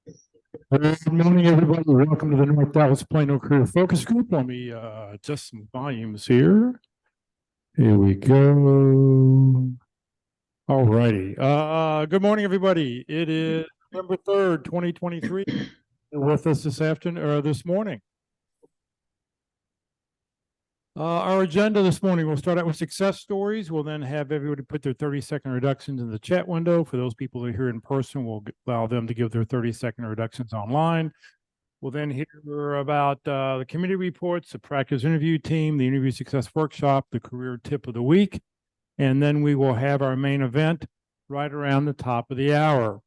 Good morning, everybody. Welcome to the North Dallas Plano Career Focus Group. Let me adjust some volumes here. Here we go. All righty. Good morning, everybody. It is November 3rd, 2023. You're with us this afternoon or this morning. Our agenda this morning, we'll start out with success stories. We'll then have everybody put their 30-second reductions in the chat window. For those people who are here in person, we'll allow them to give their 30-second reductions online. We'll then hear about the committee reports, the practice interview team, the interview success workshop, the career tip of the week, and then we will have our main event right around the top of the hour.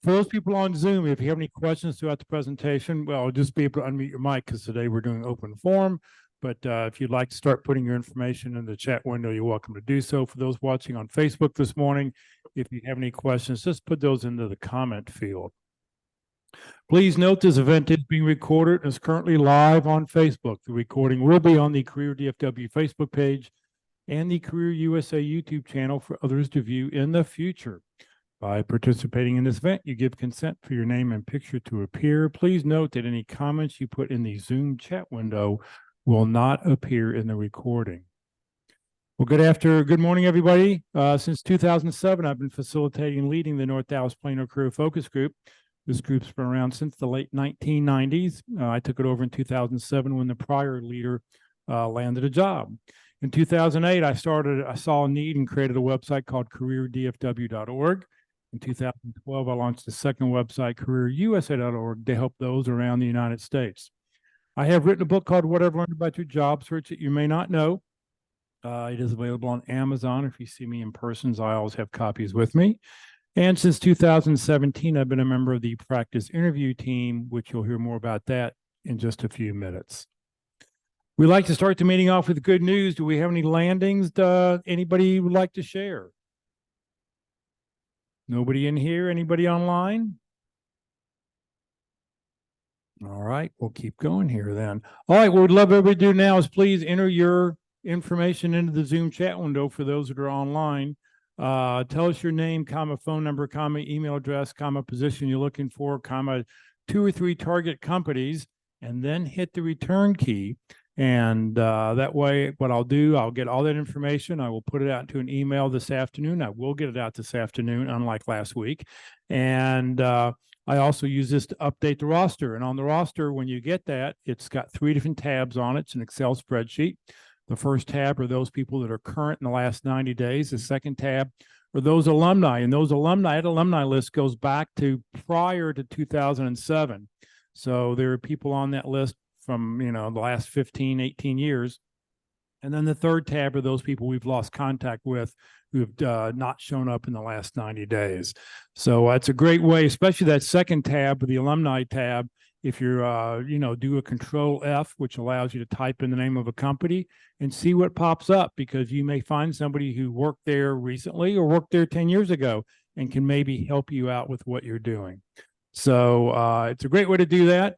For those people on Zoom, if you have any questions throughout the presentation, well, just be able to unmute your mic because today we're doing open forum. But if you'd like to start putting your information in the chat window, you're welcome to do so. For those watching on Facebook this morning, if you have any questions, just put those into the comment field. Please note this event is being recorded and is currently live on Facebook. The recording will be on the Career DFW Facebook page and the Career USA YouTube channel for others to view in the future. By participating in this event, you give consent for your name and picture to appear. Please note that any comments you put in the Zoom chat window will not appear in the recording. Well, good morning, everybody. Since 2007, I've been facilitating and leading the North Dallas Plano Career Focus Group. This group's been around since the late 1990s. I took it over in 2007 when the prior leader landed a job. In 2008, I saw a need and created a website called careerdfw.org. In 2012, I launched the second website, careerusa.org, to help those around the United States. I have written a book called What I've Learned About Your Job Search That You May Not Know. It is available on Amazon. If you see me in person, I always have copies with me. And since 2017, I've been a member of the practice interview team, which you'll hear more about that in just a few minutes. We like to start the meeting off with good news. Do we have any landings anybody would like to share? Nobody in here? Anybody online? All right, we'll keep going here then. All right, what we'd love everybody to do now is please enter your information into the Zoom chat window for those that are online. Tell us your name, comma, phone number, comma, email address, comma, position you're looking for, comma, 2 or 3 target companies, and then hit the return key. And that way, what I'll do, I'll get all that information. I will put it out into an email this afternoon. I will get it out this afternoon, unlike last week. And I also use this to update the roster. And on the roster, when you get that, it's got 3 different tabs on it. It's an Excel spreadsheet. The first tab are those people that are current in the last 90 days. The second tab are those alumni. And those alumni, that alumni list goes back to prior to 2007. So there are people on that list from, the last 15, 18 years. And then the third tab are those people we've lost contact with who have not shown up in the last 90 days. So that's a great way, especially that second tab, the alumni tab. If you're, do a Control F, which allows you to type in the name of a company and see what pops up, because you may find somebody who worked there recently or worked there 10 years ago and can maybe help you out with what you're doing. So it's a great way to do that.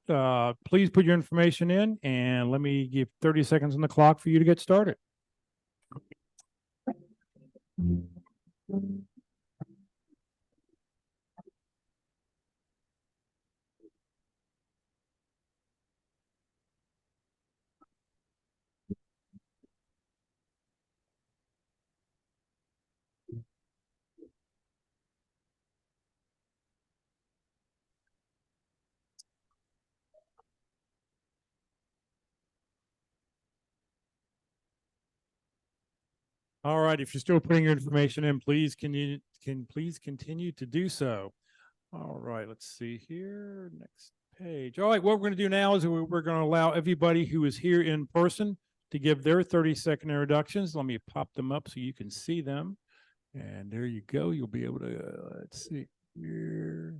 Please put your information in and let me give 30 seconds on the clock for you to get started. All right, if you're still putting your information in, please please continue to do so. All right, let's see here. Next page. All right, what we're going to do now is we're going to allow everybody who is here in person to give their 30-second introductions. Let me pop them up so you can see them. And there you go. You'll be able to, let's see here.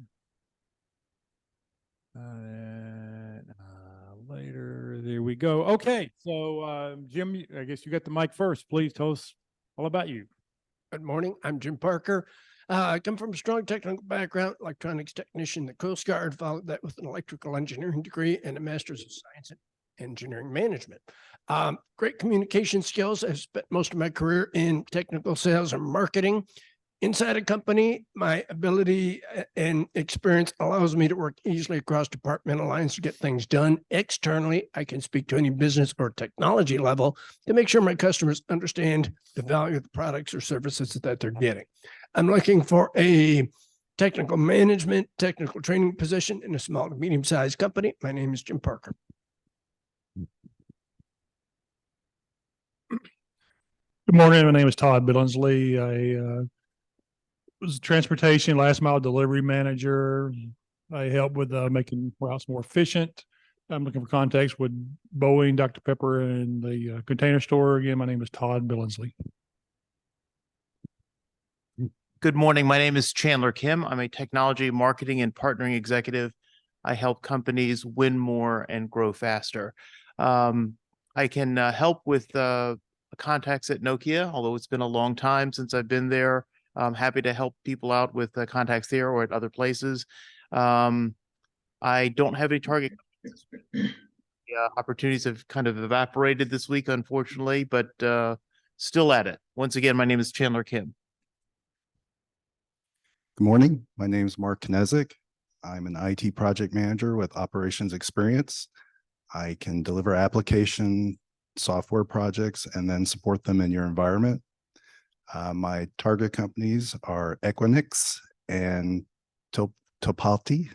Later, there we go. Okay, so Jim, I guess you got the mic first. Please tell us all about you. Good morning. I'm Jim Parker. I come from a strong technical background, electronics technician in the Coast Guard, followed that with an electrical engineering degree and a master's of science in engineering management. Great communication skills. I've spent most of my career in technical sales and marketing. Inside a company, my ability and experience allows me to work easily across departmental lines to get things done. Externally, I can speak to any business or technology level to make sure my customers understand the value of the products or services that they're getting. I'm looking for a technical management, technical training position in a small to medium-sized company. My name is Jim Parker. Good morning. My name is Todd Billingsley. I was a transportation last mile delivery manager. I help with making warehouse more efficient. I'm looking for contacts with Boeing, Dr. Pepper, and the container store. Again, my name is Todd Billingsley. Good morning. My name is Chandler Kim. I'm a technology marketing and partnering executive. I help companies win more and grow faster. I can help with contacts at Nokia, although it's been a long time since I've been there. I'm happy to help people out with contacts there or at other places. I don't have any target opportunities have kind of evaporated this week, unfortunately, but still at it. Once again, my name is Chandler Kim. Good morning. My name is Mark Knezik. I'm an IT project manager with operations experience. I can deliver application software projects and then support them in your environment. My target companies are Equinix and Topati.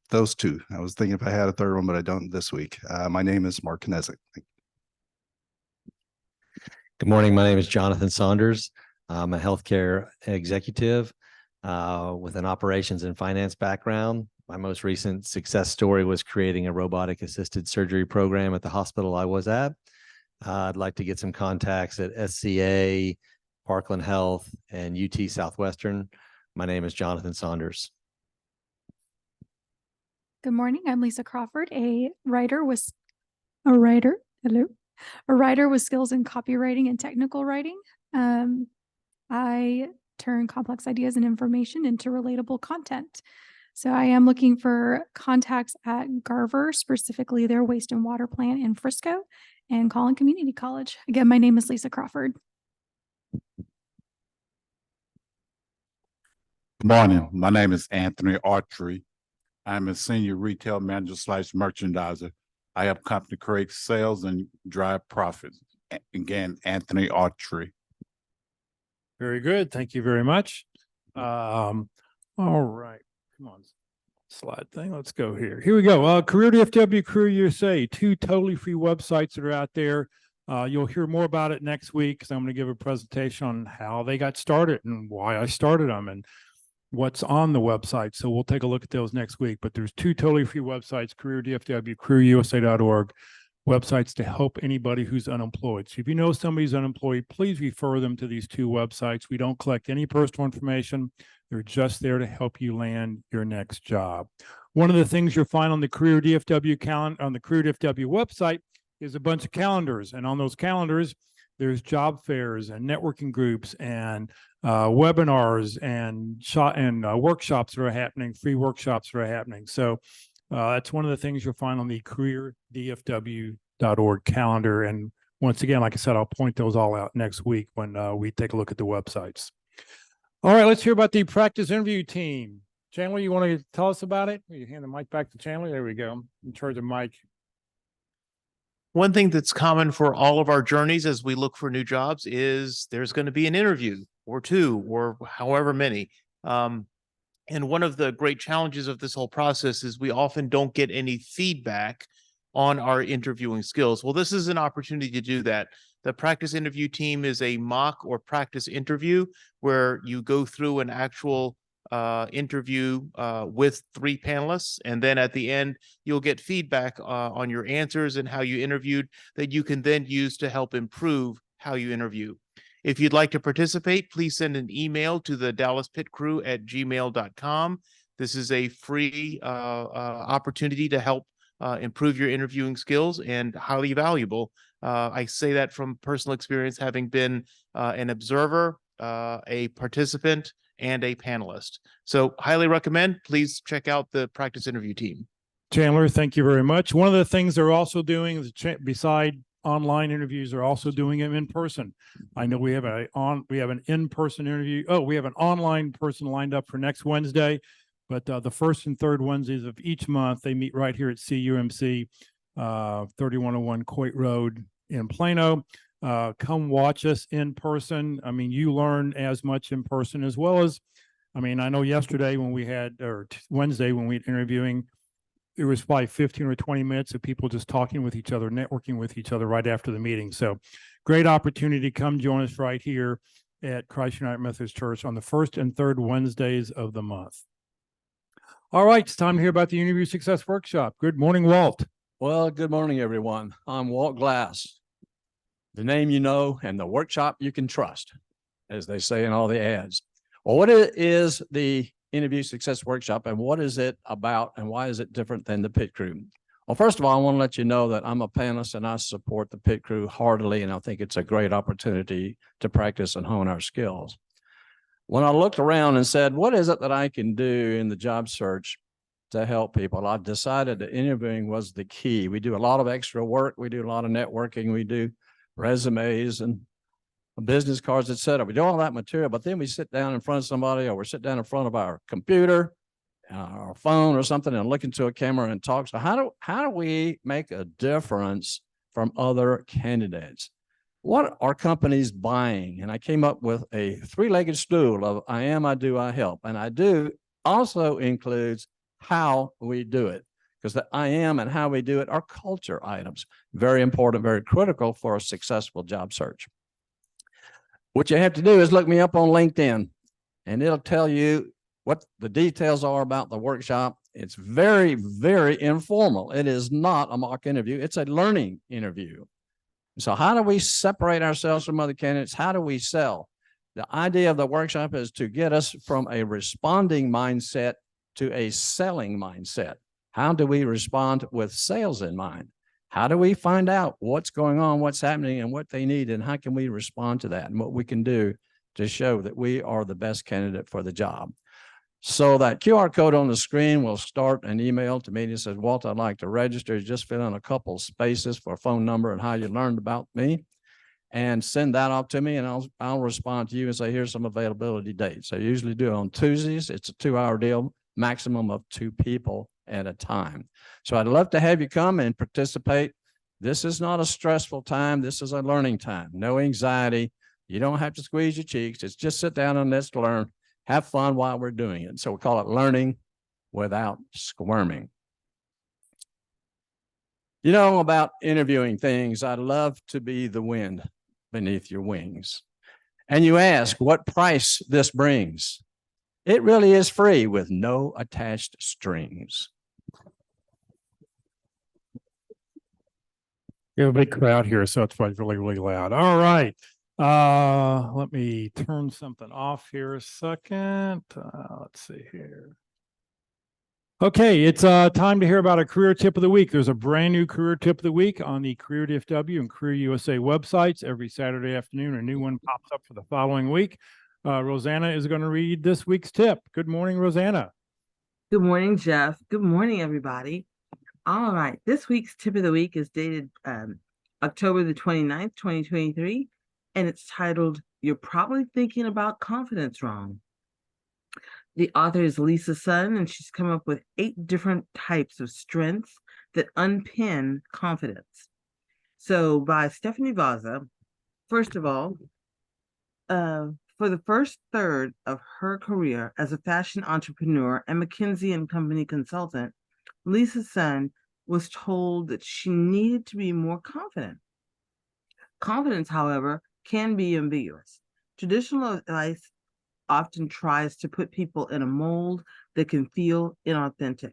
Those two. I was thinking if I had a third one, but I don't this week. My name is Mark Knezik. Good morning. My name is Jonathan Saunders. I'm a healthcare executive with an operations and finance background. My most recent success story was creating a robotic assisted surgery program at the hospital I was at. I'd like to get some contacts at SCA, Parkland Health, and UT Southwestern. My name is Jonathan Saunders. Good morning. I'm Lisa Crawford, a writer with skills in copywriting and technical writing. I turn complex ideas and information into relatable content. So I am looking for contacts at Garver, specifically their waste and water plant in Frisco, and Collin Community College. Again, my name is Lisa Crawford. Good morning. My name is Anthony Autry. I'm a senior retail manager / merchandiser. I help company create sales and drive profits. Again, Anthony Autry. Very good. Thank you very much. All right. Come on. Slide thing. Let's go here. Here we go. Career DFW, Career USA, two totally free websites that are out there. You'll hear more about it next week because I'm going to give a presentation on how they got started and why I started them and what's on the website. So we'll take a look at those next week. But there's two totally free websites, Career DFW, CareerUSA.org, websites to help anybody who's unemployed. So if you know somebody's unemployed, please refer them to these two websites. We don't collect any personal information. They're just there to help you land your next job. One of the things you'll find on the Career DFW calendar, on the Career DFW website, is a bunch of calendars. And on those calendars, there's job fairs and networking groups and webinars and workshops that are happening, free workshops that are happening. So that's one of the things you'll find on the careerdfw.org calendar. And once again, like I said, I'll point those all out next week when we take a look at the websites. All right, let's hear about the practice interview team. Chandler, you want to tell us about it? You hand the mic back to Chandler. There we go. In charge of Mike. One thing that's common for all of our journeys as we look for new jobs is there's going to be an interview or two or however many. And one of the great challenges of this whole process is we often don't get any feedback on our interviewing skills. Well, this is an opportunity to do that. The practice interview team is a mock or practice interview where you go through an actual interview with 3 panelists. And then at the end, you'll get feedback on your answers and how you interviewed that you can then use to help improve how you interview. If you'd like to participate, please send an email to the dallaspitcrew@gmail.com. This is a free opportunity to help improve your interviewing skills and highly valuable. I say that from personal experience, having been an observer, a participant, and a panelist. So highly recommend. Please check out the practice interview team. Chandler, thank you very much. One of the things they're also doing is beside online interviews, they're also doing them in person. I know we have an in-person interview. Oh, we have an online person lined up for next Wednesday, but the first and third Wednesdays of each month, they meet right here at CUMC, 3101 Coit Road in Plano. Come watch us in person. I mean, you learn as much in person as well as, I mean, I know yesterday when we had, or Wednesday when we were interviewing, there was probably 15 or 20 minutes of people just talking with each other, networking with each other right after the meeting. So great opportunity. Come join us right here at Christ United Methodist Church on the first and third Wednesdays of the month. All right, it's time to hear about the Interview Success Workshop. Good morning, Walt. Well, good morning, everyone. I'm Walt Glass, the name you know and the workshop you can trust, as they say in all the ads. Well, what is the Interview Success Workshop and what is it about and why is it different than the pit crew? Well, first of all, I want to let you know that I'm a panelist and I support the pit crew heartily, and I think it's a great opportunity to practice and hone our skills. When I looked around and said, what is it that I can do in the job search to help people, I decided that interviewing was the key. We do a lot of extra work. We do a lot of networking. We do resumes and business cards, et cetera. We do all that material, but then we sit down in front of somebody or we sit down in front of our computer, our phone or something and look into a camera and talk. So how do we make a difference from other candidates? What are companies buying? And I came up with a three-legged stool of I am, I do, I help. And I do also includes how we do it, because the I am and how we do it are culture items. Very important, very critical for a successful job search. What you have to do is look me up on LinkedIn and it'll tell you what the details are about the workshop. It's very, very informal. It is not a mock interview. It's a learning interview. So how do we separate ourselves from other candidates? How do we sell? The idea of the workshop is to get us from a responding mindset to a selling mindset. How do we respond with sales in mind? How do we find out what's going on, what's happening, and what they need, and how can we respond to that, and what we can do to show that we are the best candidate for the job? So that QR code on the screen will start an email to me that says, Walt, I'd like to register. Just fill in a couple spaces for a phone number and how you learned about me, and send that off to me, and I'll respond to you and say, here's some availability dates. I usually do it on Tuesdays. It's a 2-hour deal, maximum of 2 people at a time. So I'd love to have you come and participate. This is not a stressful time. This is a learning time. No anxiety. You don't have to squeeze your cheeks. It's just sit down and let's learn. Have fun while we're doing it. So we call it learning without squirming. You know, about interviewing things, I'd love to be the wind beneath your wings. And you ask what price this brings. It really is free with no attached strings. We have a big crowd here, so it's probably really, really loud. All right. Let me turn something off here a second. Let's see here. Okay, it's time to hear about a career tip of the week. There's a brand new career tip of the week on the Career DFW and Career USA websites. Every Saturday afternoon, a new one pops up for the following week. Rosanna is going to read this week's tip. Good morning, Rosanna. Good morning, Jeff. Good morning, everybody. All right. This week's tip of the week is dated October the 29th, 2023, and it's titled, You're Probably Thinking About Confidence Wrong. The author is Lisa Sun, and she's come up with 8 different types of strengths that unpin confidence. So by Stephanie Vaza, first of all, for the first third of her career as a fashion entrepreneur and McKinsey & Company consultant, Lisa Sun was told that she needed to be more confident. Confidence, however, can be ambiguous. Traditional advice often tries to put people in a mold that can feel inauthentic.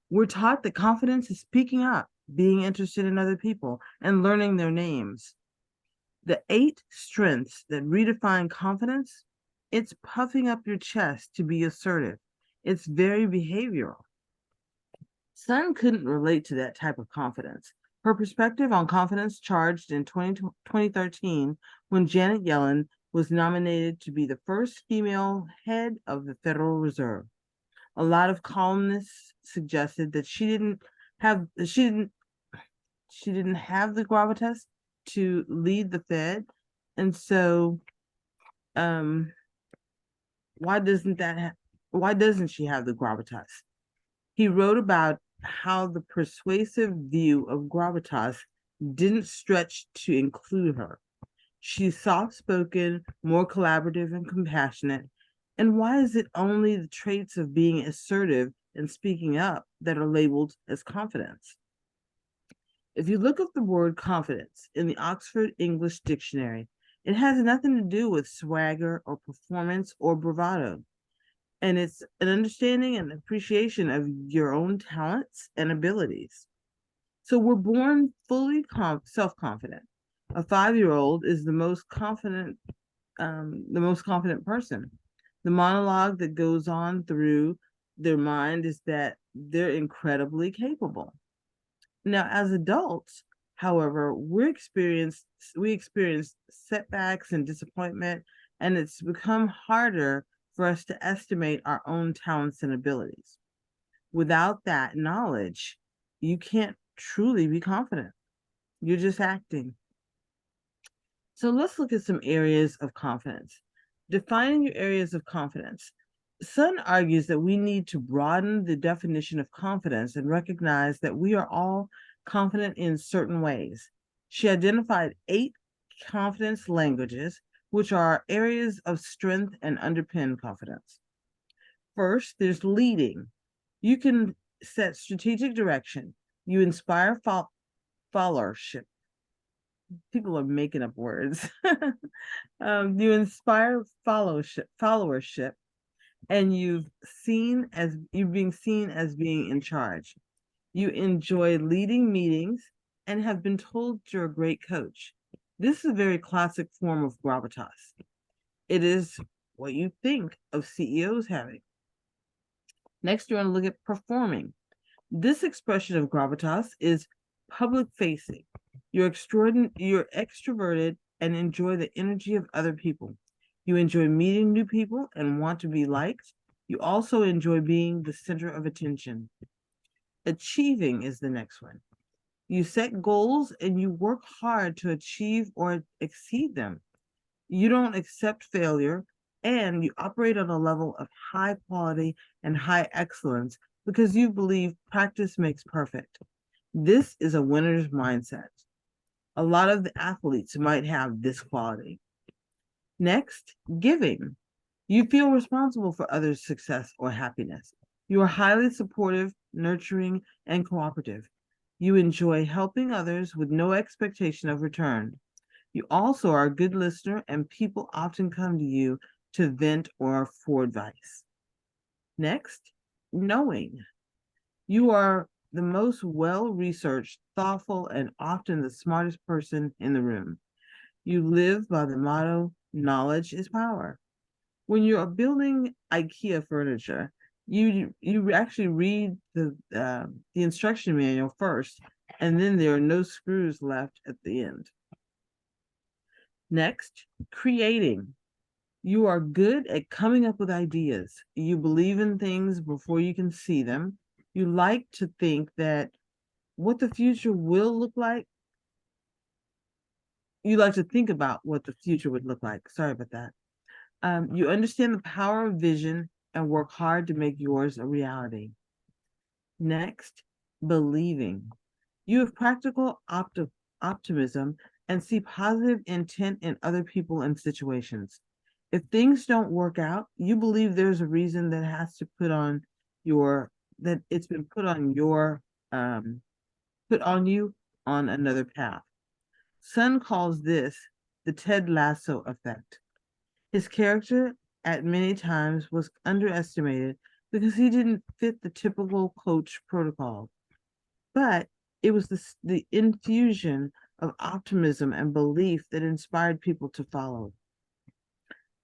We're taught that confidence is speaking up, being interested in other people, and learning their names. The 8 strengths that redefine confidence, it's puffing up your chest to be assertive. It's very behavioral. Sun couldn't relate to that type of confidence. Her perspective on confidence charged in 2013 when Janet Yellen was nominated to be the first female head of the Federal Reserve. A lot of columnists suggested that she didn't she didn't have the gravitas to lead the Fed. And so why doesn't she have the gravitas? He wrote about how the persuasive view of gravitas didn't stretch to include her. She's soft-spoken, more collaborative and compassionate. And why is it only the traits of being assertive and speaking up that are labeled as confidence? If you look up the word confidence in the Oxford English Dictionary, it has nothing to do with swagger or performance or bravado. And it's an understanding and appreciation of your own talents and abilities. So we're born fully self-confident. A 5-year-old is the most confident person. The monologue that goes on through their mind is that they're incredibly capable. Now, as adults, however, we experience setbacks and disappointment, and it's become harder for us to estimate our own talents and abilities. Without that knowledge, you can't truly be confident. You're just acting. So let's look at some areas of confidence. Defining your areas of confidence. Sun argues that we need to broaden the definition of confidence and recognize that we are all confident in certain ways. She identified 8 confidence languages, which are areas of strength and underpin confidence. First, there's leading. You can set strategic direction. You inspire followership. People are making up words. You inspire followership, and you're being seen as being in charge. You enjoy leading meetings and have been told you're a great coach. This is a very classic form of gravitas. It is what you think of CEOs having. Next, you want to look at performing. This expression of gravitas is public facing. You're extroverted and enjoy the energy of other people. You enjoy meeting new people and want to be liked. You also enjoy being the center of attention. Achieving is the next one. You set goals and you work hard to achieve or exceed them. You don't accept failure, and you operate on a level of high quality and high excellence because you believe practice makes perfect. This is a winner's mindset. A lot of the athletes might have this quality. Next, giving. You feel responsible for others' success or happiness. You are highly supportive, nurturing, and cooperative. You enjoy helping others with no expectation of return. You also are a good listener, and people often come to you to vent or for advice. Next, knowing. You are the most well-researched, thoughtful, and often the smartest person in the room. You live by the motto, knowledge is power. When you're building IKEA furniture, you actually read the instruction manual first, and then there are no screws left at the end. Next, creating. You are good at coming up with ideas. You believe in things before you can see them. You like to think that what the future will look like. You like to think about what the future would look like. Sorry about that. You understand the power of vision and work hard to make yours a reality. Next, believing. You have practical optimism and see positive intent in other people and situations. If things don't work out, you believe there's a reason that has to that it's been put on you on another path. Sun calls this the Ted Lasso effect. His character at many times was underestimated because he didn't fit the typical coach protocol. But it was the infusion of optimism and belief that inspired people to follow.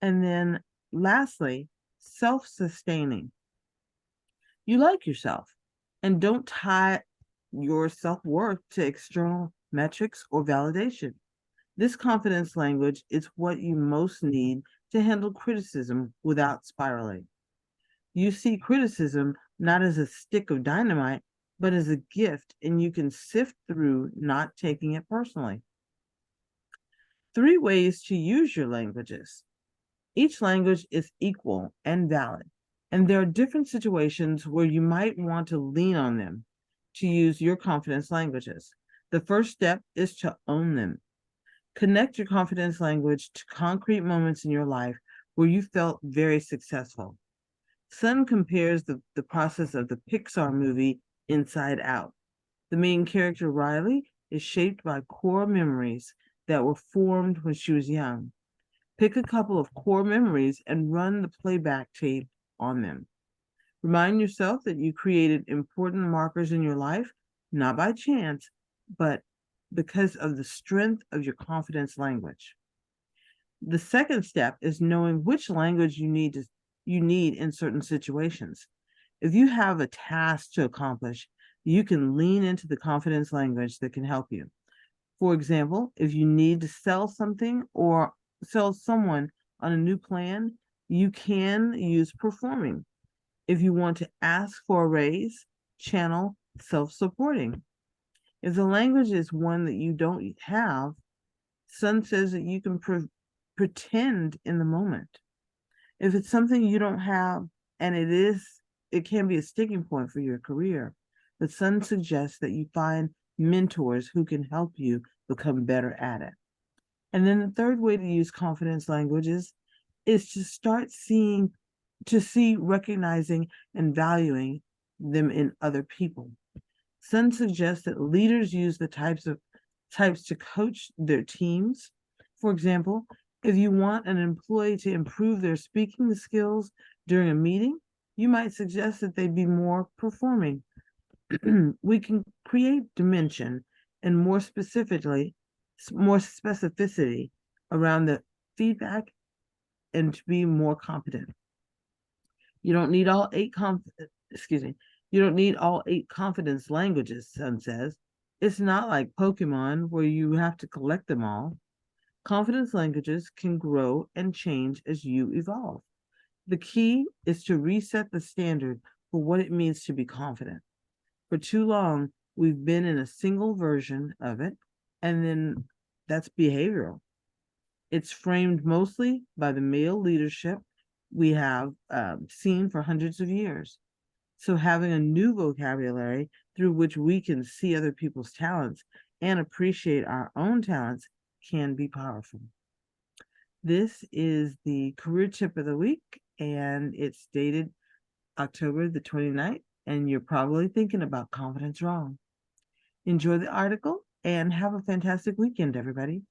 And then lastly, self-sustaining. You like yourself and don't tie your self-worth to external metrics or validation. This confidence language is what you most need to handle criticism without spiraling. You see criticism not as a stick of dynamite, but as a gift, and you can sift through not taking it personally. 3 ways to use your languages. Each language is equal and valid, and there are different situations where you might want to lean on them to use your confidence languages. The first step is to own them. Connect your confidence language to concrete moments in your life where you felt very successful. Sun compares the process of the Pixar movie Inside Out. The main character, Riley, is shaped by core memories that were formed when she was young. Pick a couple of core memories and run the playback tape on them. Remind yourself that you created important markers in your life, not by chance, but because of the strength of your confidence language. The second step is knowing which language you need in certain situations. If you have a task to accomplish, you can lean into the confidence language that can help you. For example, if you need to sell something or sell someone on a new plan, you can use performing. If you want to ask for a raise, channel self-supporting. If the language is one that you don't have, Sun says that you can pretend in the moment. If it's something you don't have, and it can be a sticking point for your career, but Sun suggests that you find mentors who can help you become better at it. And then the third way to use confidence languages is to start recognizing and valuing them in other people. Sun suggests that leaders use the types to coach their teams. For example, if you want an employee to improve their speaking skills during a meeting, you might suggest that they be more performing. We can create dimension and more specificity around the feedback and to be more competent. You don't need all 8 confidence languages, Sun says. It's not like Pokemon where you have to collect them all. Confidence languages can grow and change as you evolve. The key is to reset the standard for what it means to be confident. For too long, we've been in a single version of it, and then that's behavioral. It's framed mostly by the male leadership we have seen for hundreds of years. So having a new vocabulary through which we can see other people's talents and appreciate our own talents can be powerful. This is the career tip of the week, and it's dated October the 29th, and you're probably thinking about confidence wrong. Enjoy the article and have a fantastic weekend, everybody.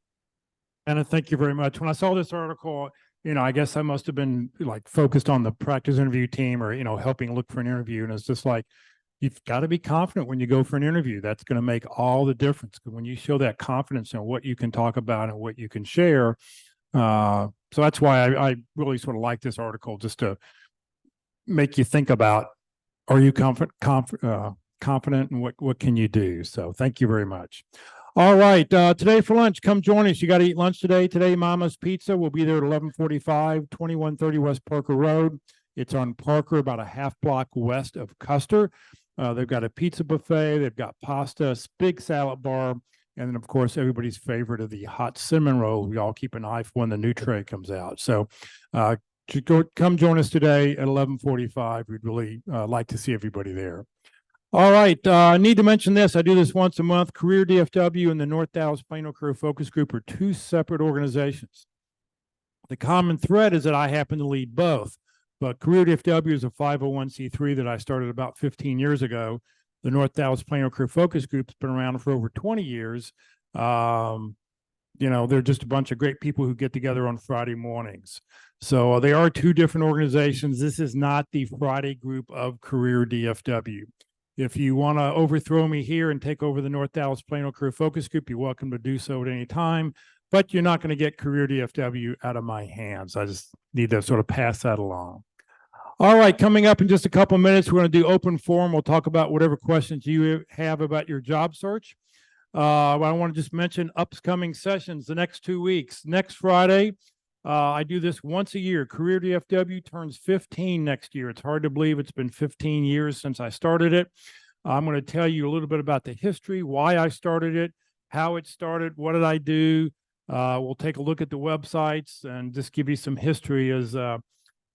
Anna, thank you very much. When I saw this article, I guess I must have been like focused on the practice interview team or, helping look for an interview. And it's just like, you've got to be confident when you go for an interview. That's going to make all the difference. Because when you show that confidence in what you can talk about and what you can share. So that's why I really sort of like this article, just to make you think about, are you confident and what can you do? So thank you very much. All right. Today for lunch, come join us. You got to eat lunch today. Today, Mama's Pizza will be there at 11:45, 2130 West Parker Road. It's on Parker, about a half block west of Custer. They've got a pizza buffet. They've got pasta, big salad bar, and then, of course, everybody's favorite of the hot cinnamon roll. We all keep an eye for when the new tray comes out. So come join us today at 11:45. We'd really like to see everybody there. All right. I need to mention this. I do this once a month. Career DFW and the North Dallas Plano Career Focus Group are 2 separate organizations. The common thread is that I happen to lead both, but Career DFW is a 501c3 that I started about 15 years ago. The North Dallas Plano Career Focus Group has been around for over 20 years. They're just a bunch of great people who get together on Friday mornings. So they are 2 different organizations. This is not the Friday group of Career DFW. If you want to overthrow me here and take over the North Dallas Plano Career Focus Group, you're welcome to do so at any time, but you're not going to get Career DFW out of my hands. I just need to sort of pass that along. All right, coming up in just a couple of minutes, we're going to do open forum. We'll talk about whatever questions you have about your job search. I want to just mention upcoming sessions the next 2 weeks. Next Friday, I do this once a year. Career DFW turns 15 next year. It's hard to believe it's been 15 years since I started it. I'm going to tell you a little bit about the history, why I started it, how it started, what did I do. We'll take a look at the websites and just give you some history as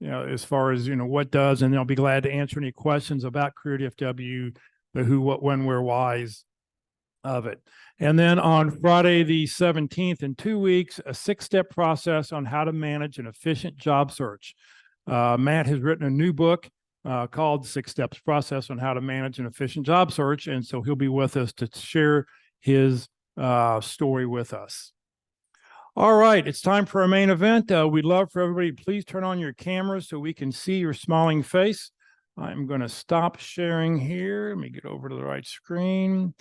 as far as what does, and I'll be glad to answer any questions about Career DFW, the who, what, when, where, whys of it. And then on Friday the 17th, in 2 weeks, a 6-step process on how to manage an efficient job search. Matt has written a new book called 6 Steps Process on how to manage an efficient job search. And so he'll be with us to share his story with us. All right, it's time for our main event. We'd love for everybody, please turn on your cameras so we can see your smiling face. I'm going to stop sharing here. Let me get over to the right screen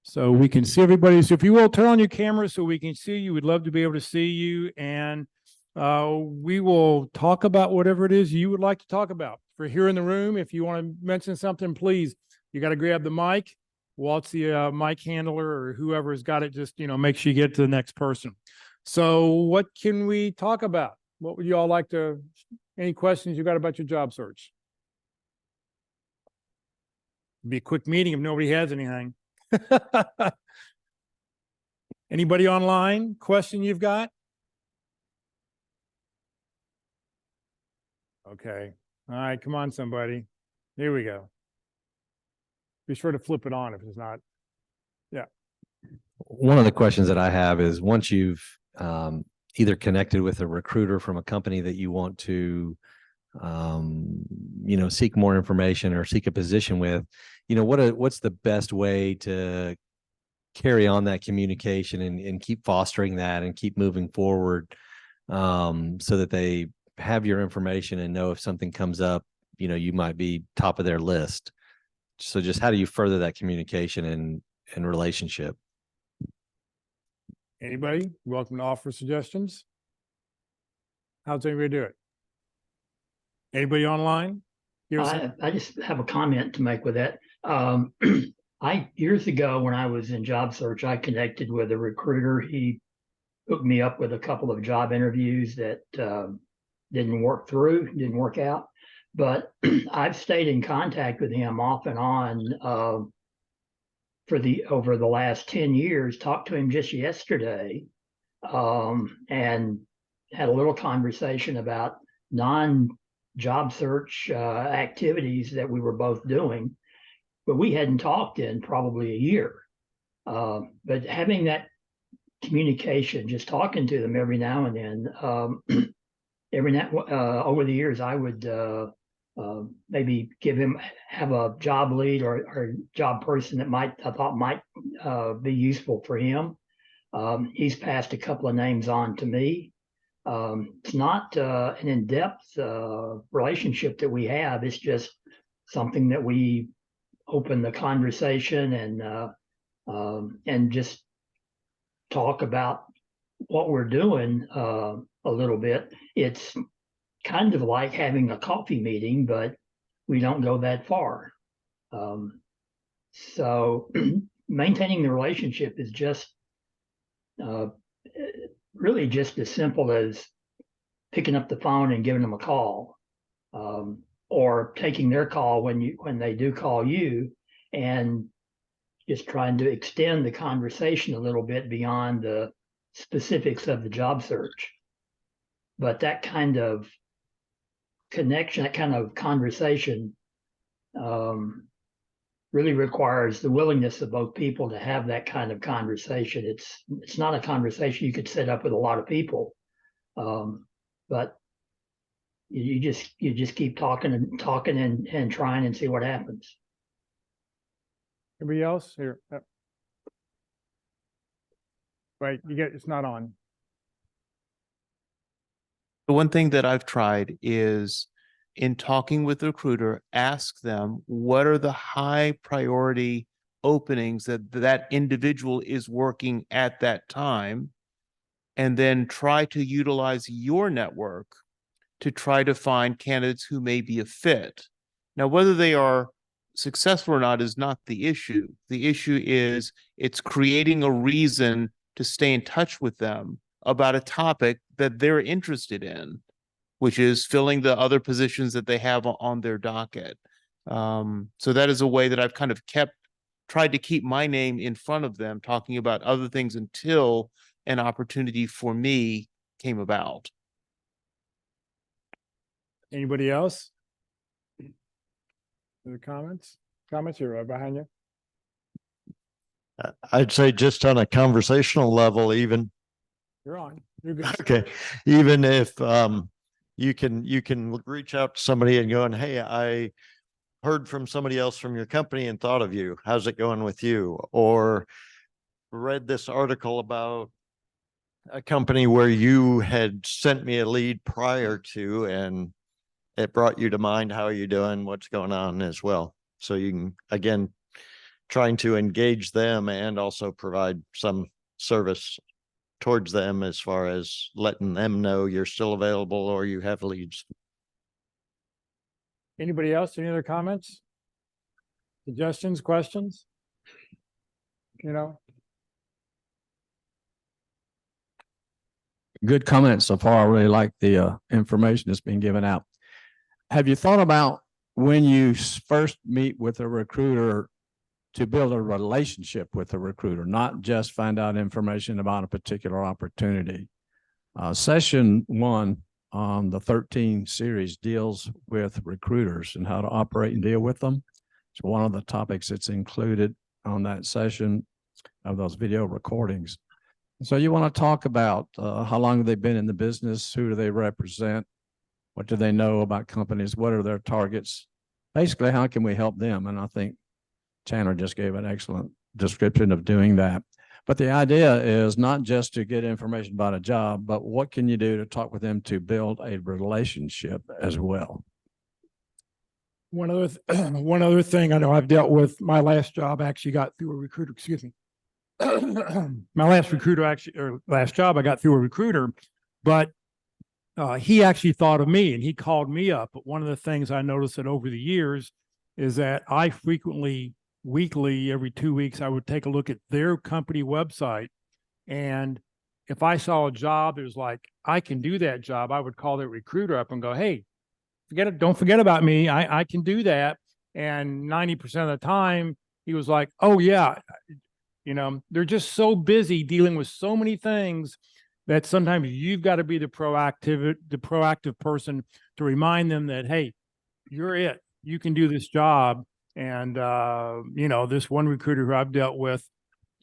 so we can see everybody. So if you will, turn on your cameras so we can see you. We'd love to be able to see you. And we will talk about whatever it is you would like to talk about. For here in the room, if you want to mention something, please, you got to grab the mic. Walt's the mic handler or whoever has got it, just, make sure you get to the next person. So what can we talk about? What would you all like to, any questions you got about your job search? It'd be a quick meeting if nobody has anything. Anybody online? Question you've got? Okay. All right, come on, somebody. Here we go. Be sure to flip it on if it's not. Yeah. One of the questions that I have is once you've either connected with a recruiter from a company that you want to, seek more information or seek a position with, what's the best way to carry on that communication and keep fostering that and keep moving forward so that they have your information and know if something comes up, you might be top of their list. So just how do you further that communication and relationship? Anybody welcome to offer suggestions? How's anybody do it? Anybody online? I just have a comment to make with that. Years ago when I was in job search, I connected with a recruiter. He hooked me up with a couple of job interviews that didn't work out. But I've stayed in contact with him off and on over the last 10 years. Talked to him just yesterday and had a little conversation about non-job search activities that we were both doing, but we hadn't talked in probably a year. But having that communication, just talking to them every now and then, over the years, I would maybe have a job lead or job person that I thought might be useful for him. He's passed a couple of names on to me. It's not an in-depth relationship that we have. It's just something that we open the conversation and just talk about what we're doing a little bit. It's kind of like having a coffee meeting, but we don't go that far. So maintaining the relationship is just really just as simple as picking up the phone and giving them a call, or taking their call when they do call you, and just trying to extend the conversation a little bit beyond the specifics of the job search. But that kind of connection, that kind of conversation really requires the willingness of both people to have that kind of conversation. It's not a conversation you could set up with a lot of people, but you just keep talking and trying and see what happens. Anybody else here? Right, it's not on. The one thing that I've tried is in talking with the recruiter, ask them what are the high priority openings that individual is working at that time, and then try to utilize your network to try to find candidates who may be a fit. Now, whether they are successful or not is not the issue. The issue is it's creating a reason to stay in touch with them about a topic that they're interested in, which is filling the other positions that they have on their docket. So that is a way that I've kind of tried to keep my name in front of them, talking about other things until an opportunity for me came about. Anybody else? Other comments? Comments? You're right behind you. I'd say just on a conversational level, even, You're on. You're good. okay, even if you can reach out to somebody and go, and hey, I heard from somebody else from your company and thought of you. How's it going with you? Or read this article about a company where you had sent me a lead prior to, and it brought you to mind. How are you doing? What's going on as well? So you can, again, trying to engage them and also provide some service towards them as far as letting them know you're still available or you have leads. Anybody else? Any other comments? Suggestions, questions? You know, Good comments so far. I really like the information that's being given out. Have you thought about when you first meet with a recruiter to build a relationship with a recruiter, not just find out information about a particular opportunity? Session 1 on the 13 series deals with recruiters and how to operate and deal with them. So one of the topics that's included on that session of those video recordings. So you want to talk about how long have they been in the business? Who do they represent? What do they know about companies? What are their targets? Basically, how can we help them? And I think Chandler just gave an excellent description of doing that. But the idea is not just to get information about a job, but what can you do to talk with them to build a relationship as well? one other thing I know I've dealt with. My last job actually got through a recruiter. Excuse me. My last job I got through a recruiter, but he actually thought of me and he called me up. But one of the things I noticed that over the years is that I frequently, weekly, every 2 weeks, I would take a look at their company website. And if I saw a job that was like, I can do that job, I would call that recruiter up and go, hey, don't forget about me. I can do that. And 90% of the time he was like, oh yeah. You know, they're just so busy dealing with so many things that sometimes you've got to be the proactive person to remind them that, hey, you're it. You can do this job. And, you know, this one recruiter who I've dealt with,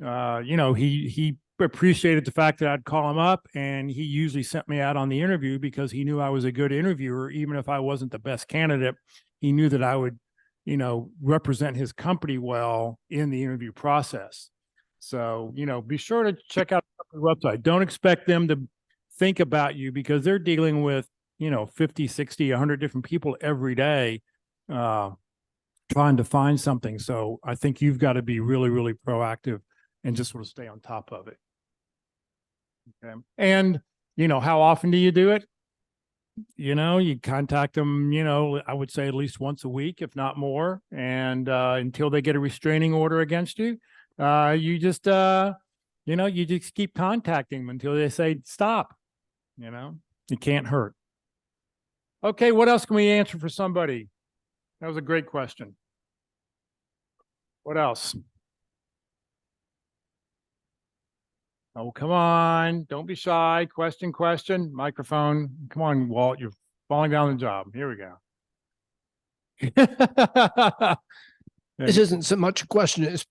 you know, he appreciated the fact that I'd call him up, and he usually sent me out on the interview because he knew I was a good interviewer. Even if I wasn't the best candidate, he knew that I would, you know, represent his company well in the interview process. So, you know, be sure to check out the website. Don't expect them to think about you because they're dealing with, you know, 50, 60, 100 different people every day trying to find something. So I think you've got to be really, really proactive and just sort of stay on top of it. Okay. And, you know, how often do you do it? You know, you contact them, you know, I would say at least once a week, if not more. And until they get a restraining order against you, you just, you know, you just keep contacting them until they say, stop, you know, it can't hurt. Okay. What else can we answer for somebody? That was a great question. What else? Oh, come on. Don't be shy. Question. Microphone. Come on, Walt. You're falling down the job. Here we go. This isn't so much a question as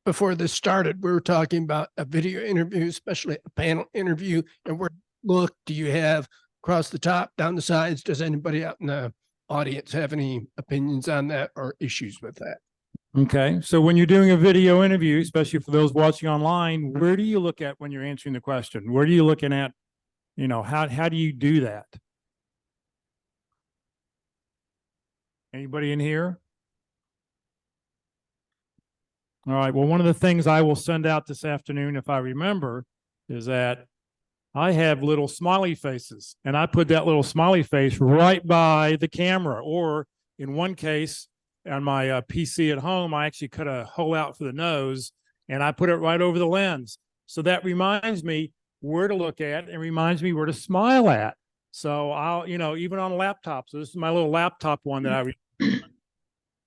before this started, we were talking about a video interview, especially a panel interview. And where look, do you have across the top, down the sides? Does anybody out in the audience have any opinions on that or issues with that? Okay. So when you're doing a video interview, especially for those watching online, where do you look at when you're answering the question? Where are you looking at? You know, how do you do that? Anybody in here? All right. Well, one of the things I will send out this afternoon, if I remember, is that I have little smiley faces, and I put that little smiley face right by the camera. Or in one case, on my PC at home, I actually cut a hole out for the nose, and I put it right over the lens. So that reminds me where to look at and reminds me where to smile at. So I'll, you know, even on a laptop. So this is my little laptop one that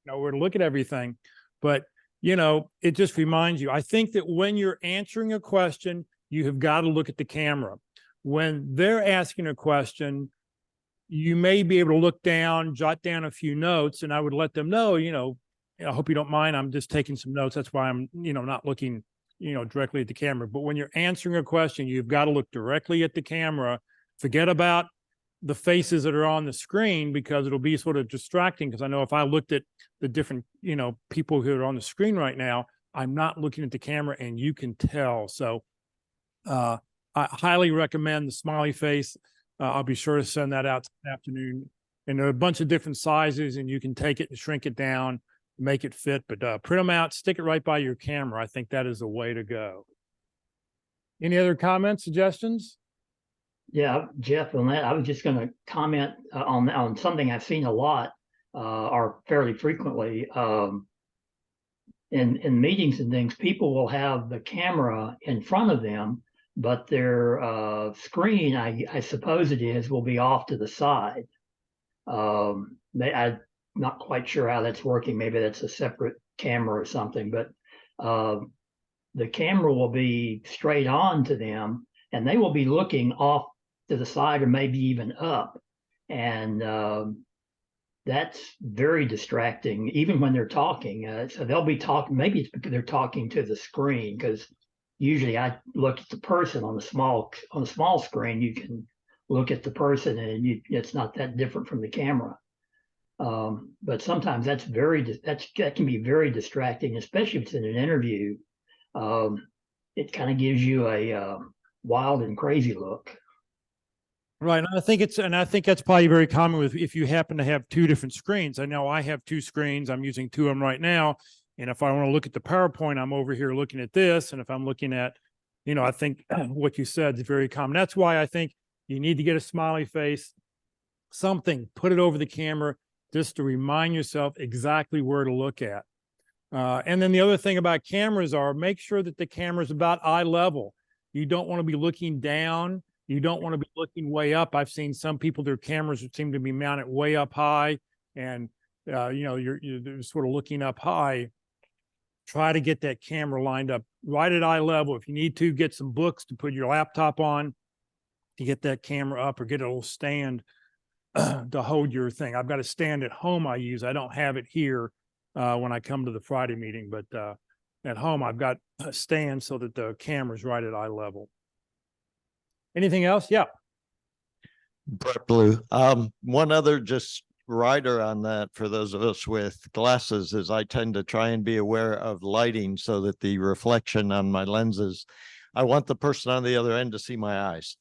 know where to look at everything. But, it just reminds you, I think that when you're answering a question, you have got to look at the camera. When they're asking a question, you may be able to look down, jot down a few notes, and I would let them know, I hope you don't mind, I'm just taking some notes. That's why I'm, not looking, directly at the camera. But when you're answering a question, you've got to look directly at the camera. Forget about the faces that are on the screen, because it'll be sort of distracting. Because I know if I looked at the different, people who are on the screen right now, I'm not looking at the camera, and you can tell. So I highly recommend the smiley face. I'll be sure to send that out this afternoon. And there are a bunch of different sizes, and you can take it and shrink it down, make it fit, but print them out, stick it right by your camera. I think that is the way to go. Any other comments, suggestions? Yeah, Jeff, on that, I was just going to comment on something I've seen a lot or fairly frequently in meetings and things. People will have the camera in front of them, but their screen, I suppose it is, will be off to the side. I'm not quite sure how that's working. Maybe that's a separate camera or something, but the camera will be straight on to them, and they will be looking off to the side or maybe even up. And that's very distracting, even when they're talking. So they'll be talking, maybe it's because they're talking to the screen, because usually I look at the person on the small screen. You can look at the person, and it's not that different from the camera. But sometimes that can be very distracting, especially if it's in an interview. It kind of gives you a wild and crazy look. Right. And I think that's probably very common with, if you happen to have two different screens. I know I have two screens. I'm using two of them right now. And if I want to look at the PowerPoint, I'm over here looking at this. And if I'm looking at, I think what you said is very common. That's why I think you need to get a smiley face, something, put it over the camera, just to remind yourself exactly where to look at. And then the other thing about cameras are, make sure that the camera is about eye level. You don't want to be looking down. You don't want to be looking way up. I've seen some people, their cameras seem to be mounted way up high, and you're sort of looking up high. Try to get that camera lined up right at eye level. If you need to, get some books to put your laptop on to get that camera up, or get a little stand to hold your thing. I've got a stand at home I use. I don't have it here when I come to the Friday meeting, but at home I've got a stand so that the camera's right at eye level. Anything else? Yeah. Brett Blue. One other just rider on that for those of us with glasses is I tend to try and be aware of lighting so that the reflection on my lenses, I want the person on the other end to see my eyes.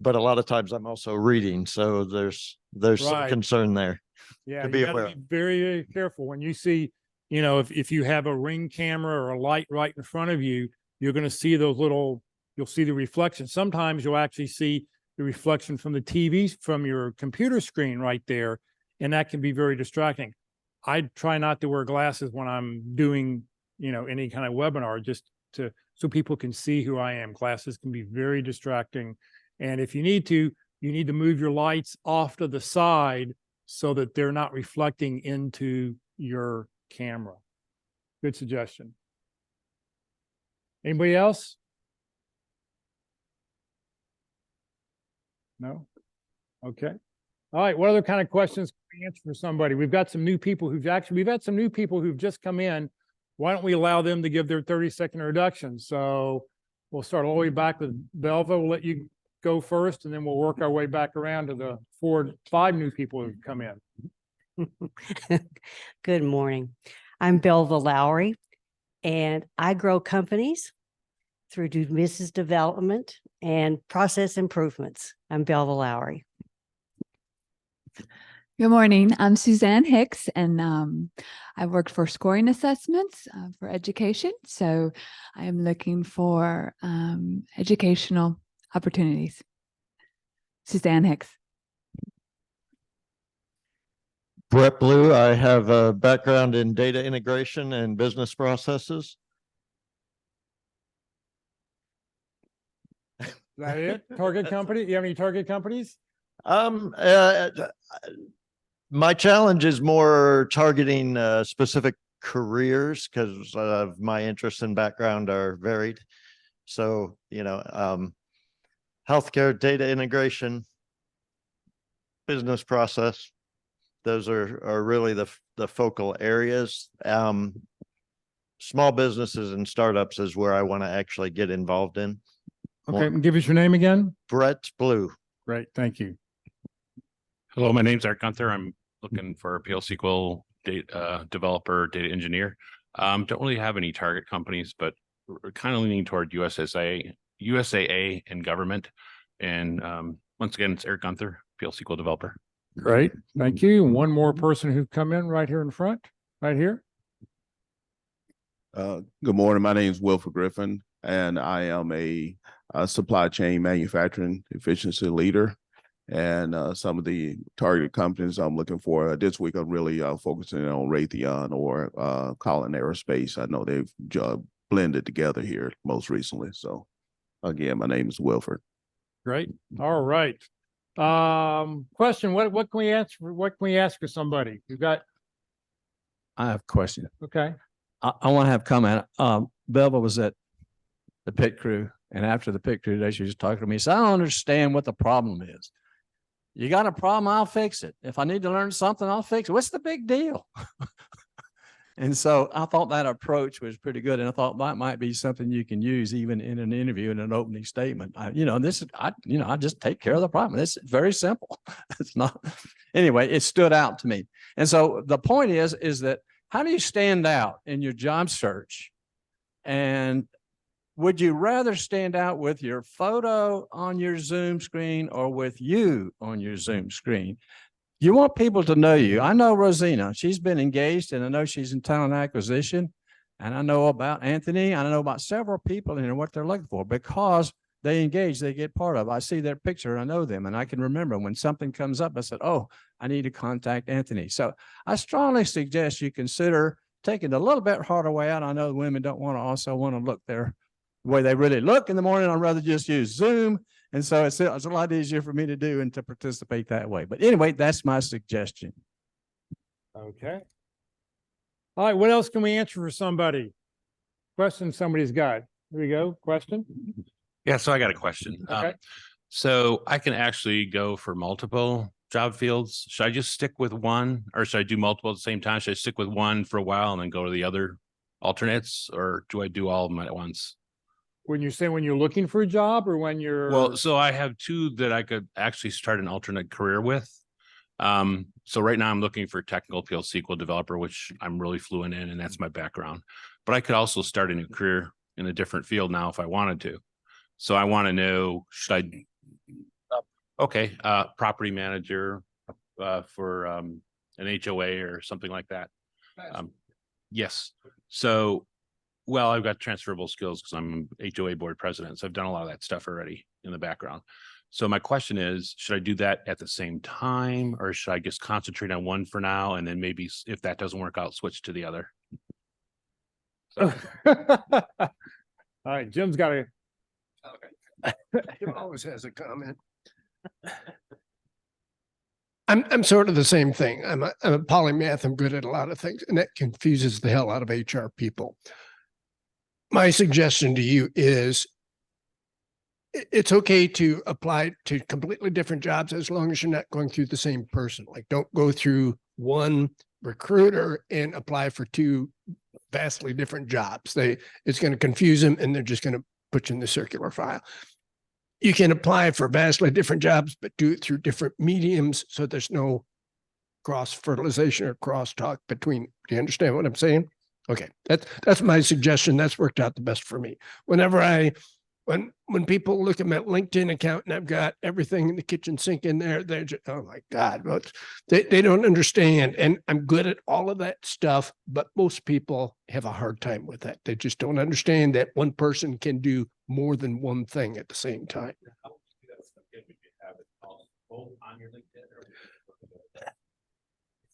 But a lot of times I'm also reading. So there's some concern there. Yeah, to you be gotta aware. be very, very careful when you see, if you have a Ring camera or a light right in front of you, you're going to see you'll see the reflection. Sometimes you'll actually see the reflection from the TV, from your computer screen right there, and that can be very distracting. I try not to wear glasses when I'm doing, any kind of webinar, just so people can see who I am. Glasses can be very distracting. And if you need to move your lights off to the side so that they're not reflecting into your camera. Good suggestion. Anybody else? No? Okay. All right. What other kind of questions can we answer for somebody? We've got some new people we've had some new people who've just come in. Why don't we allow them to give their 30-second introduction? So we'll start all the way back with Belva. We'll let you go first, and then we'll work our way back around to the 5 new people who've come in. Good morning. I'm Belva Lowry, and I grow companies through business development and process improvements. I'm Belva Lowry. Good morning. I'm Suzanne Hicks, and I worked for scoring assessments for education. So I am looking for educational opportunities. Suzanne Hicks. Brett Blue. I have a background in data integration and business processes. Is that it? Target company? Do you have any target companies? My challenge is more targeting specific careers because my interests and background are varied. So, healthcare, data integration, business process, those are really the focal areas. Small businesses and startups is where I want to actually get involved in. Okay, give us your name again. Brett Blue. Great, thank you. Hello, my name's Eric Gunther. I'm looking for a PL SQL data developer, data engineer. Don't really have any target companies, but we're kind of leaning toward USAA and government. And once again, it's Eric Gunther, PL SQL developer. Great, thank you. One more person who's come in right here in front, right here. Good morning. My name is Wilford Griffin, and I am a supply chain manufacturing efficiency leader. And some of the targeted companies I'm looking for this week, I'm really focusing on Raytheon or Collin Aerospace. I know they've blended together here most recently. So again, my name is Wilford. Great. All right. Question, what can we answer? What can we ask for somebody? You've got. I have a question. Okay. I want to have comment. Belva was at the pit crew, and after the pit crew today, she was talking to me. So I don't understand what the problem is. You got a problem, I'll fix it. If I need to learn something, I'll fix it. What's the big deal? And so I thought that approach was pretty good. And I thought that might be something you can use even in an interview, in an opening statement. I just take care of the problem. It's very simple. It's not, anyway, it stood out to me. And so the point is that how do you stand out in your job search? And would you rather stand out with your photo on your Zoom screen or with you on your Zoom screen? You want people to know you. I know Rosina, she's been engaged, and I know she's in talent acquisition. And I know about Anthony. I know about several people and what they're looking for because they engage, they get part of it. I see their picture, I know them, and I can remember when something comes up, I said, oh, I need to contact Anthony. So I strongly suggest you consider taking a little bit harder way out. I know women don't want to look the way they really look in the morning. I'd rather just use Zoom. And so it's a lot easier for me to do and to participate that way. But anyway, that's my suggestion. Okay. All right, what else can we answer for somebody? Question somebody's got. Here we go. Question. Yeah, so I got a question. Okay. So I can actually go for multiple job fields. Should I just stick with one, or should I do multiple at the same time? Should I stick with one for a while and then go to the other alternates, or do I do all of them at once? When you say when you're looking for a job or when you're. Well, so I have two that I could actually start an alternate career with. So right now I'm looking for technical PL SQL developer, which I'm really fluent in, and that's my background. But I could also start a new career in a different field now if I wanted to. So I want to know, should I, property manager for an HOA or something like that? Yes. So, well, I've got transferable skills because I'm HOA board president. So I've done a lot of that stuff already in the background. So my question is, should I do that at the same time, or should I just concentrate on one for now? And then maybe if that doesn't work out, switch to the other. All right, Jim's got a. Jim always has a comment. I'm sort of the same thing. I'm a polymath. I'm good at a lot of things, and that confuses the hell out of HR people. My suggestion to you is it's okay to apply to completely different jobs as long as you're not going through the same person. Like, don't go through one recruiter and apply for two vastly different jobs. It's going to confuse them, and they're just going to put you in the circular file. You can apply for vastly different jobs, but do it through different mediums so there's no cross-fertilization or cross-talk between. Do you understand what I'm saying? Okay, that's my suggestion. That's worked out the best for me. Whenever when people look at my LinkedIn account and I've got everything in the kitchen sink in there, they're just, oh my God, but they don't understand. And I'm good at all of that stuff, but most people have a hard time with that. They just don't understand that one person can do more than one thing at the same time.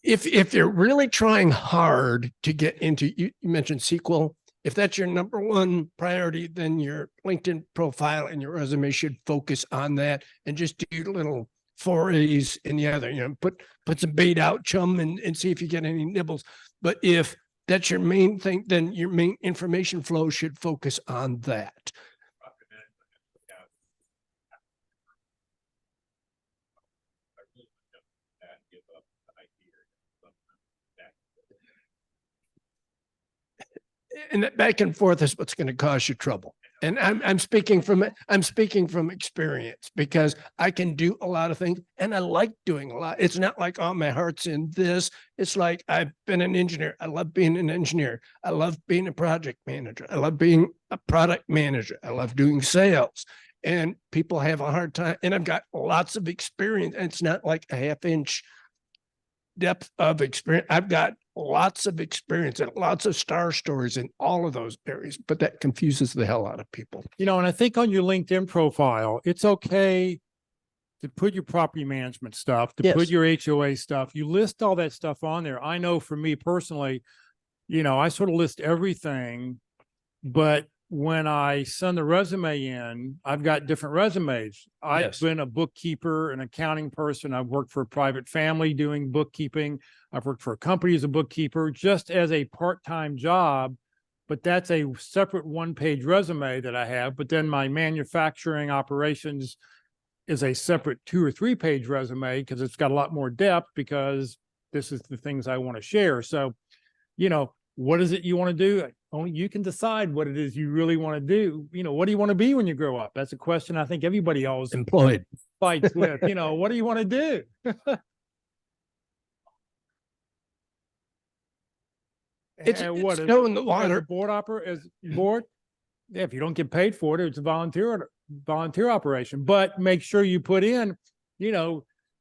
If you're really trying hard to get into, you mentioned SQL. If that's your number one priority, then your LinkedIn profile and your resume should focus on that, and just do little 4As in the other, put some bait out, chum, and see if you get any nibbles. But if that's your main thing, then your main information flow should focus on that. And that back and forth is what's going to cause you trouble. And I'm speaking from experience, because I can do a lot of things and I like doing a lot. It's not like, oh, my heart's in this. It's like, I've been an engineer. I love being an engineer. I love being a project manager. I love being a product manager. I love doing sales. And people have a hard time. And I've got lots of experience. And it's not like a half-inch depth of experience. I've got lots of experience and lots of star stories in all of those areas, but that confuses the hell out of people. And I think on your LinkedIn profile, it's okay to put your property management stuff, to put your HOA stuff. You list all that stuff on there. I know for me personally, I sort of list everything, but when I send the resume in, I've got different resumes. I've been a bookkeeper, an accounting person. I've worked for a private family doing bookkeeping. I've worked for a company as a bookkeeper, just as a part-time job, but that's a separate one-page resume that I have. But then my manufacturing operations is a separate 2 or 3 page resume, because it's got a lot more depth, because this is the things I want to share. So, what is it you want to do? Only you can decide what it is you really want to do. What do you want to be when you grow up? That's a question I think everybody always employed fights with. What do you want to do? It's snow in the water. As board? Yeah, if you don't get paid for it, it's a volunteer operation. But make sure you put in,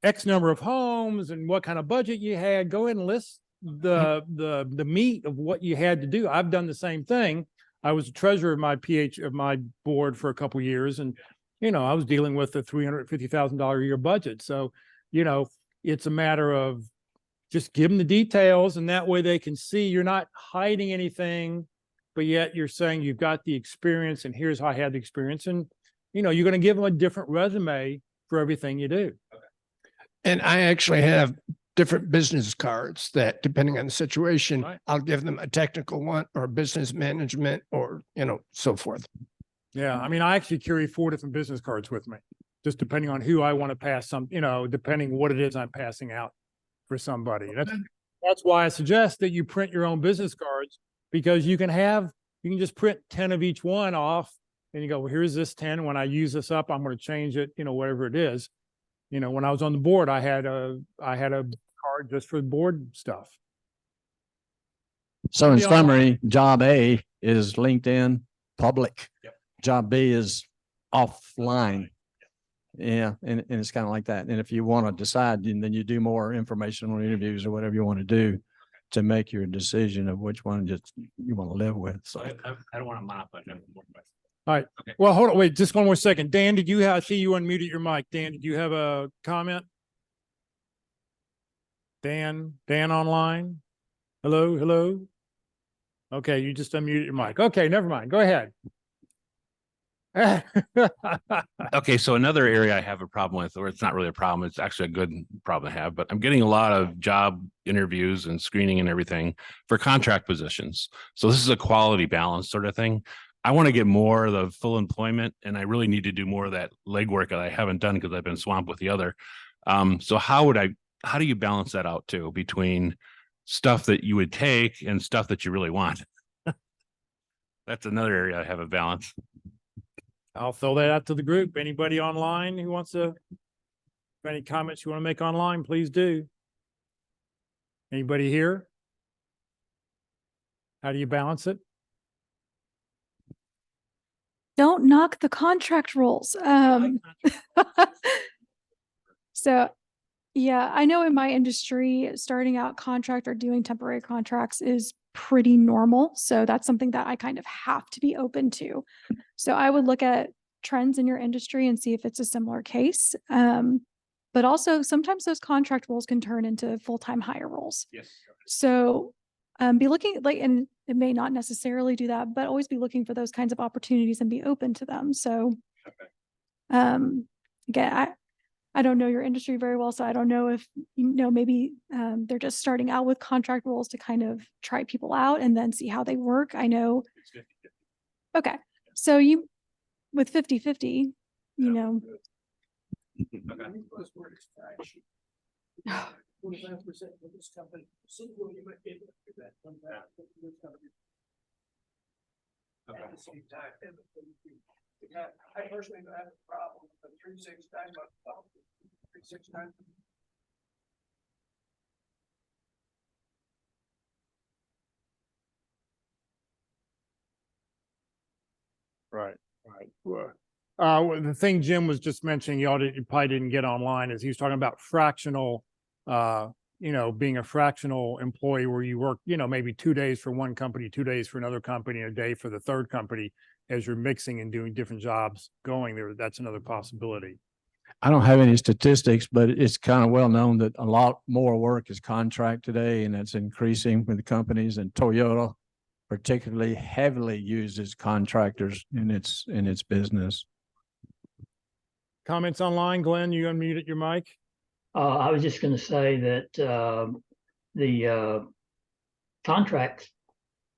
X number of homes and what kind of budget you had. Go ahead and list the meat of what you had to do. I've done the same thing. I was the treasurer of my board for a couple of years, and I was dealing with a $350,000 a year budget. So, it's a matter of just give them the details, and that way they can see you're not hiding anything, but yet you're saying you've got the experience, and here's how I had the experience. And, you're going to give them a different resume for everything you do. And I actually have different business cards that, depending on the situation, I'll give them a technical one or business management or, so forth. Yeah. I actually carry 4 different business cards with me, just depending on who I want to pass depending what it is I'm passing out for somebody. That's why I suggest that you print your own business cards, because you can just print 10 of each one off, and you go, well, here's this 10. When I use this up, I'm going to change it, whatever it is. When I was on the board, I had a card just for board stuff. So in summary, job A is LinkedIn public. Yep. Job B is offline. Yeah. And it's kind of like that. And if you want to decide, then you do more informational interviews or whatever you want to do to make your decision of which one you want to live with. So I don't want to mop, but no more questions. All right. Okay. Well, hold on. Wait, just one more second. Dan, I see you unmuted your mic. Dan, did you have a comment? Dan online? Hello? Okay, you just unmuted your mic. Okay, never mind. Go ahead. Okay, so another area I have a problem with, or it's not really a problem, it's actually a good problem to have, but I'm getting a lot of job interviews and screening and everything for contract positions. So this is a quality balance sort of thing. I want to get more of the full employment, and I really need to do more of that legwork that I haven't done because I've been swamped with the other. So how do you balance that out too, between stuff that you would take and stuff that you really want? That's another area I have a balance. I'll throw that out to the group. Anybody online who wants to, any comments you want to make online, please do. Anybody here? How do you balance it? Don't knock the contract rules. So yeah, I know in my industry, starting out contract or doing temporary contracts is pretty normal. So that's something that I kind of have to be open to. So I would look at trends in your industry and see if it's a similar case. But also sometimes those contract roles can turn into full-time hire roles. Yes. So be looking and it may not necessarily do that, but always be looking for those kinds of opportunities and be open to them. So again, I don't know your industry very well, so I don't know if, maybe they're just starting out with contract roles to kind of try people out and then see how they work. I know. Okay, so with 50-50, At the same time, I personally don't have a problem with 369, but 369. Right, right. The thing Jim was just mentioning, you probably didn't get online, is he was talking about fractional, being a fractional employee where you work, maybe 2 days for one company, 2 days for another company, a day for the third company, as you're mixing and doing different jobs going there. That's another possibility. I don't have any statistics, but it's kind of well known that a lot more work is contract today, and it's increasing with the companies, and Toyota particularly heavily uses contractors in its business. Comments online, Glenn, you unmuted your mic? I was just going to say that the contracts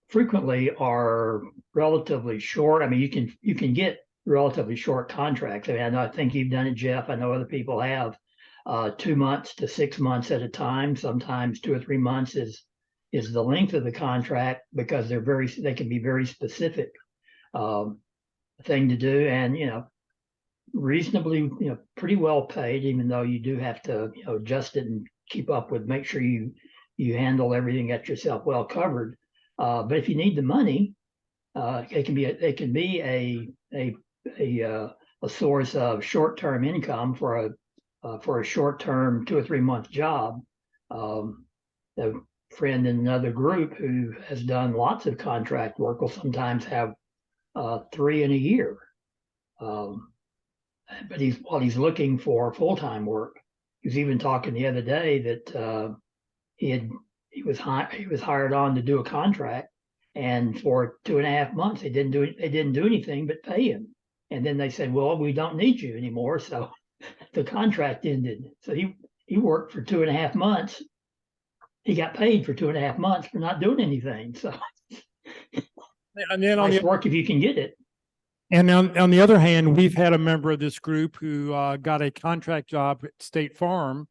frequently are relatively short. I mean, you can get relatively short contracts. I mean, I think you've done it, Jeff. I know other people have 2 months to 6 months at a time. Sometimes 2 or 3 months is the length of the contract, because they can be very specific thing to do, and reasonably, pretty well paid, even though you do have to, adjust it and keep up with, make sure you handle everything, get yourself well covered. But if you need the money, it can be a source of short-term income for a short-term 2 or 3 month job. A friend in another group who has done lots of contract work will sometimes have 3 in a year. But he's looking for full-time work. He was even talking the other day that he was hired on to do a contract, and for 2.5 months they didn't do anything but pay him. And then they said, well, we don't need you anymore. So the contract ended. So he worked for 2.5 months. He got paid for 2.5 months for not doing anything. So and then nice work if you can get it. And on the other hand, we've had a member of this group who got a contract job at State Farm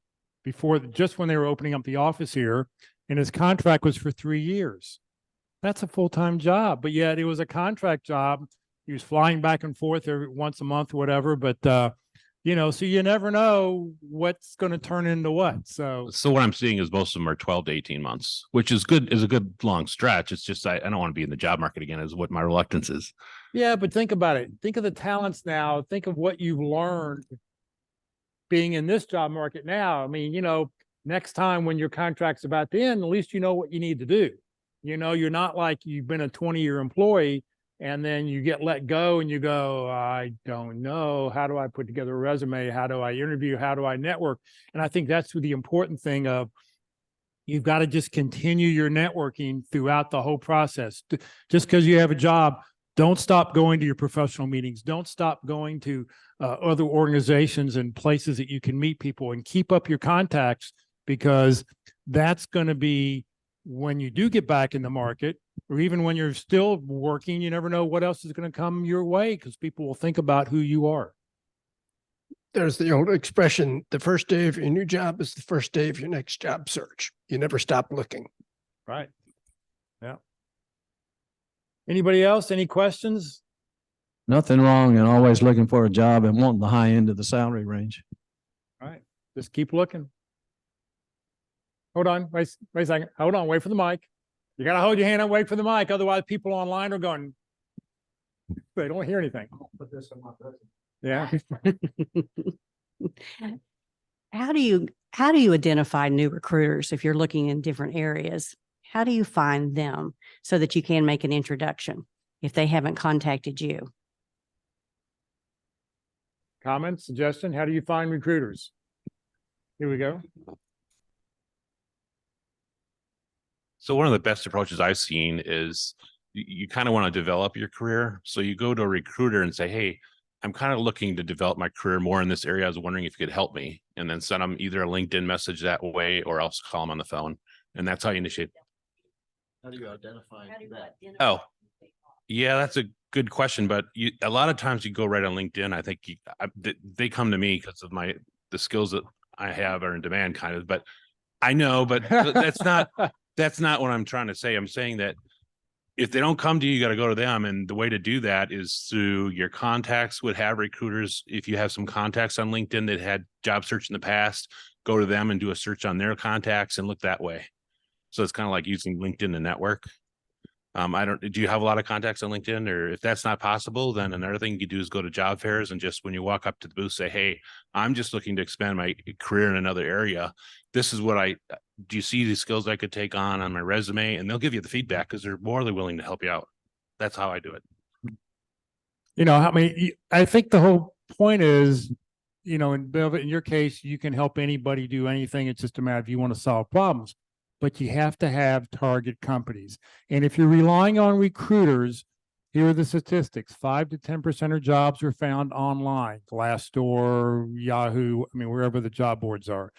just when they were opening up the office here, and his contract was for 3 years. That's a full-time job, but yet it was a contract job. He was flying back and forth once a month, whatever. But so you never know what's going to turn into what. So what I'm seeing is most of them are 12 to 18 months, which is good, is a good long stretch. It's just I don't want to be in the job market again, is what my reluctance is. Yeah, but think about it. Think of the talents now. Think of what you've learned being in this job market now. I mean, next time when your contract's about to end, at least you know what you need to do. You're not like you've been a 20-year employee and then you get let go and you go, I don't know. How do I put together a resume? How do I interview? How do I network? And I think that's the important thing of, you've got to just continue your networking throughout the whole process. Just because you have a job, don't stop going to your professional meetings. Don't stop going to other organizations and places that you can meet people, and keep up your contacts, because that's going to be, when you do get back in the market, or even when you're still working, you never know what else is going to come your way, because people will think about who you are. There's the old expression, the first day of your new job is the first day of your next job search. You never stop looking. Right. Yeah. Anybody else? Any questions? Nothing wrong in always looking for a job and wanting the high end of the salary range. All right. Just keep looking. Hold on. Wait a second. Hold on. Wait for the mic. You got to hold your hand up, wait for the mic. Otherwise, people online are going, they don't hear anything. I'll put this on my present. Yeah. How do you identify new recruiters if you're looking in different areas? How do you find them so that you can make an introduction if they haven't contacted you? Comment, suggestion? How do you find recruiters? Here we go. So one of the best approaches I've seen is you kind of want to develop your career. So you go to a recruiter and say, hey, I'm kind of looking to develop my career more in this area. I was wondering if you could help me, and then send them either a LinkedIn message that way or else call them on the phone. And that's how you initiate. How do you identify that? Oh, yeah, that's a good question. But a lot of times you go right on LinkedIn. I think they come to me because of the skills that I have are in demand, kind of. But I know, but that's not what I'm trying to say. I'm saying that if they don't come to you, you got to go to them. And the way to do that is through your contacts would have recruiters. If you have some contacts on LinkedIn that had job search in the past, go to them and do a search on their contacts and look that way. So it's kind of like using LinkedIn to network. Do you have a lot of contacts on LinkedIn? Or if that's not possible, then another thing you could do is go to job fairs and just when you walk up to the booth, say, hey, I'm just looking to expand my career in another area. This is what do you see the skills I could take on my resume? And they'll give you the feedback because they're more than willing to help you out. That's how I do it. You know, I think the whole point is, you know, in your case, you can help anybody do anything. It's just a matter of you want to solve problems. But you have to have target companies. And if you're relying on recruiters, here are the statistics. 5 to 10% of jobs are found online, Glassdoor, Yahoo, I mean, wherever the job boards are.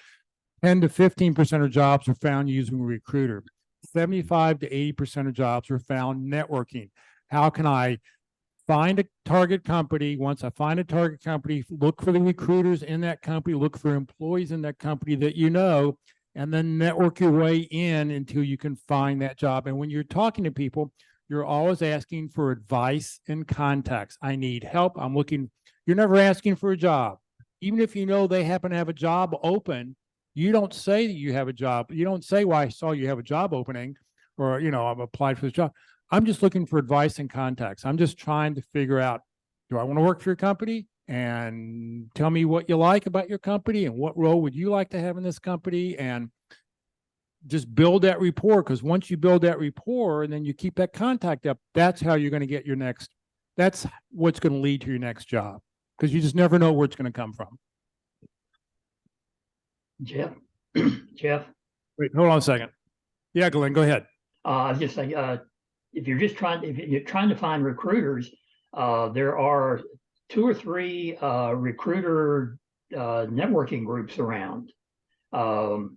10 to 15% of jobs are found using a recruiter. 75 to 80% of jobs are found networking. How can I find a target company? Once I find a target company, look for the recruiters in that company, look for employees in that company that you know, and then network your way in until you can find that job. And when you're talking to people, you're always asking for advice and contacts. I need help. I'm looking. You're never asking for a job. Even if you know they happen to have a job open, you don't say that you have a job. You don't say, well, I saw you have a job opening, or, you know, I've applied for this job. I'm just looking for advice and contacts. I'm just trying to figure out, do I want to work for your company? And tell me what you like about your company and what role would you like to have in this company, and just build that rapport. Because once you build that rapport and then you keep that contact up, that's how you're going to get your next, that's what's going to lead to your next job, because you just never know where it's going to come from. Jeff, Jeff, Wait, hold on a second. Yeah, Glenn, go ahead. I was just saying, if you're trying to find recruiters, there are 2 or 3 recruiter networking groups around. So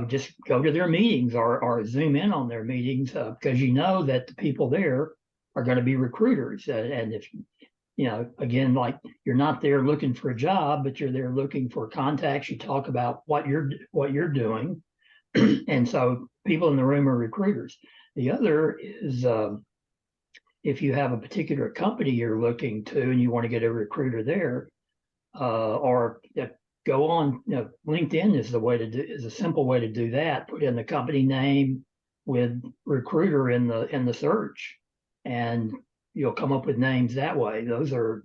just go to their meetings or zoom in on their meetings, because you know that the people there are going to be recruiters. And if, you know, again, like, you're not there looking for a job, but you're there looking for contacts. You talk about what you're doing. And so people in the room are recruiters. The other is, if you have a particular company you're looking to and you want to get a recruiter there, or go on, you know, LinkedIn is a simple way to do that. Put in the company name with recruiter in the search, and you'll come up with names that way. Those are,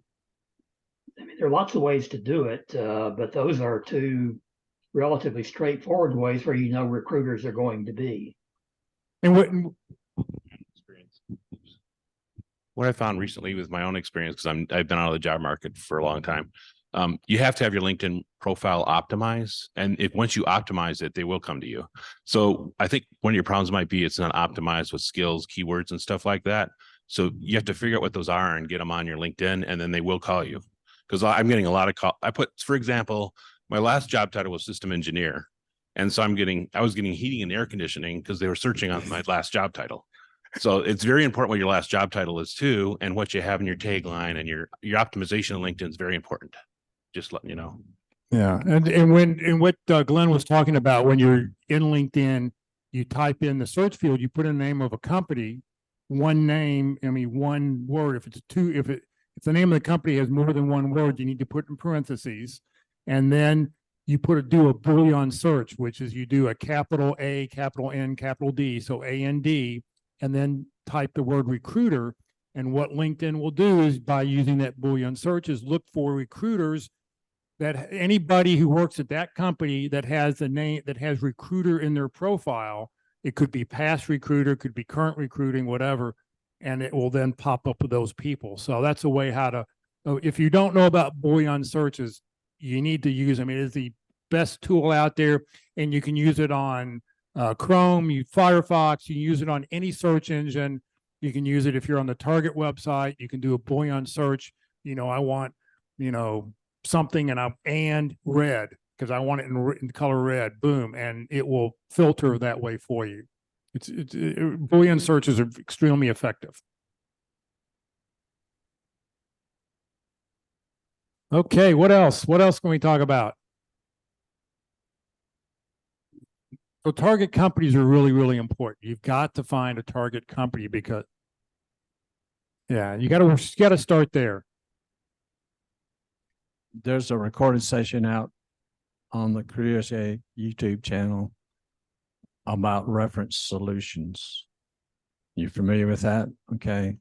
I mean, there are lots of ways to do it, but those are 2 relatively straightforward ways where you know recruiters are going to be. And what I found recently with my own experience, because I've been out of the job market for a long time, you have to have your LinkedIn profile optimized. And if once you optimize it, they will come to you. So I think one of your problems might be it's not optimized with skills, keywords, and stuff like that. So you have to figure out what those are and get them on your LinkedIn, and then they will call you. Because I'm getting a lot of call. For example, my last job title was system engineer. And so I was getting heating and air conditioning because they were searching on my last job title. So it's very important what your last job title is too, and what you have in your tagline, and your optimization on LinkedIn is very important. Just letting you know. Yeah. And what Glenn was talking about, when you're in LinkedIn, you type in the search field, you put in the name of a company, one name, I mean, one word. If it's 2, if the name of the company has more than one word, you need to put in parentheses. And then you do a Boolean search, which is you do a capital A, capital N, capital D, so A-N-D, and then type the word recruiter. And what LinkedIn will do is, by using that Boolean search, is look for recruiters, that anybody who works at that company that has a name that has recruiter in their profile. It could be past recruiter, could be current recruiting, whatever, and it will then pop up with those people. So that's a way how to, if you don't know about Boolean searches, you need to use them. It is the best tool out there, and you can use it on Chrome, Firefox, you can use it on any search engine. You can use it if you're on the Target website. You can do a Boolean search. I want, something and red, because I want it in color red, boom, and it will filter that way for you. Boolean searches are extremely effective. Okay, what else? What else can we talk about? So target companies are really, really important. You've got to find a target company because, yeah, you got to start there. There's a recorded session out on the Career USA YouTube channel about reference solutions. You familiar with that? Okay.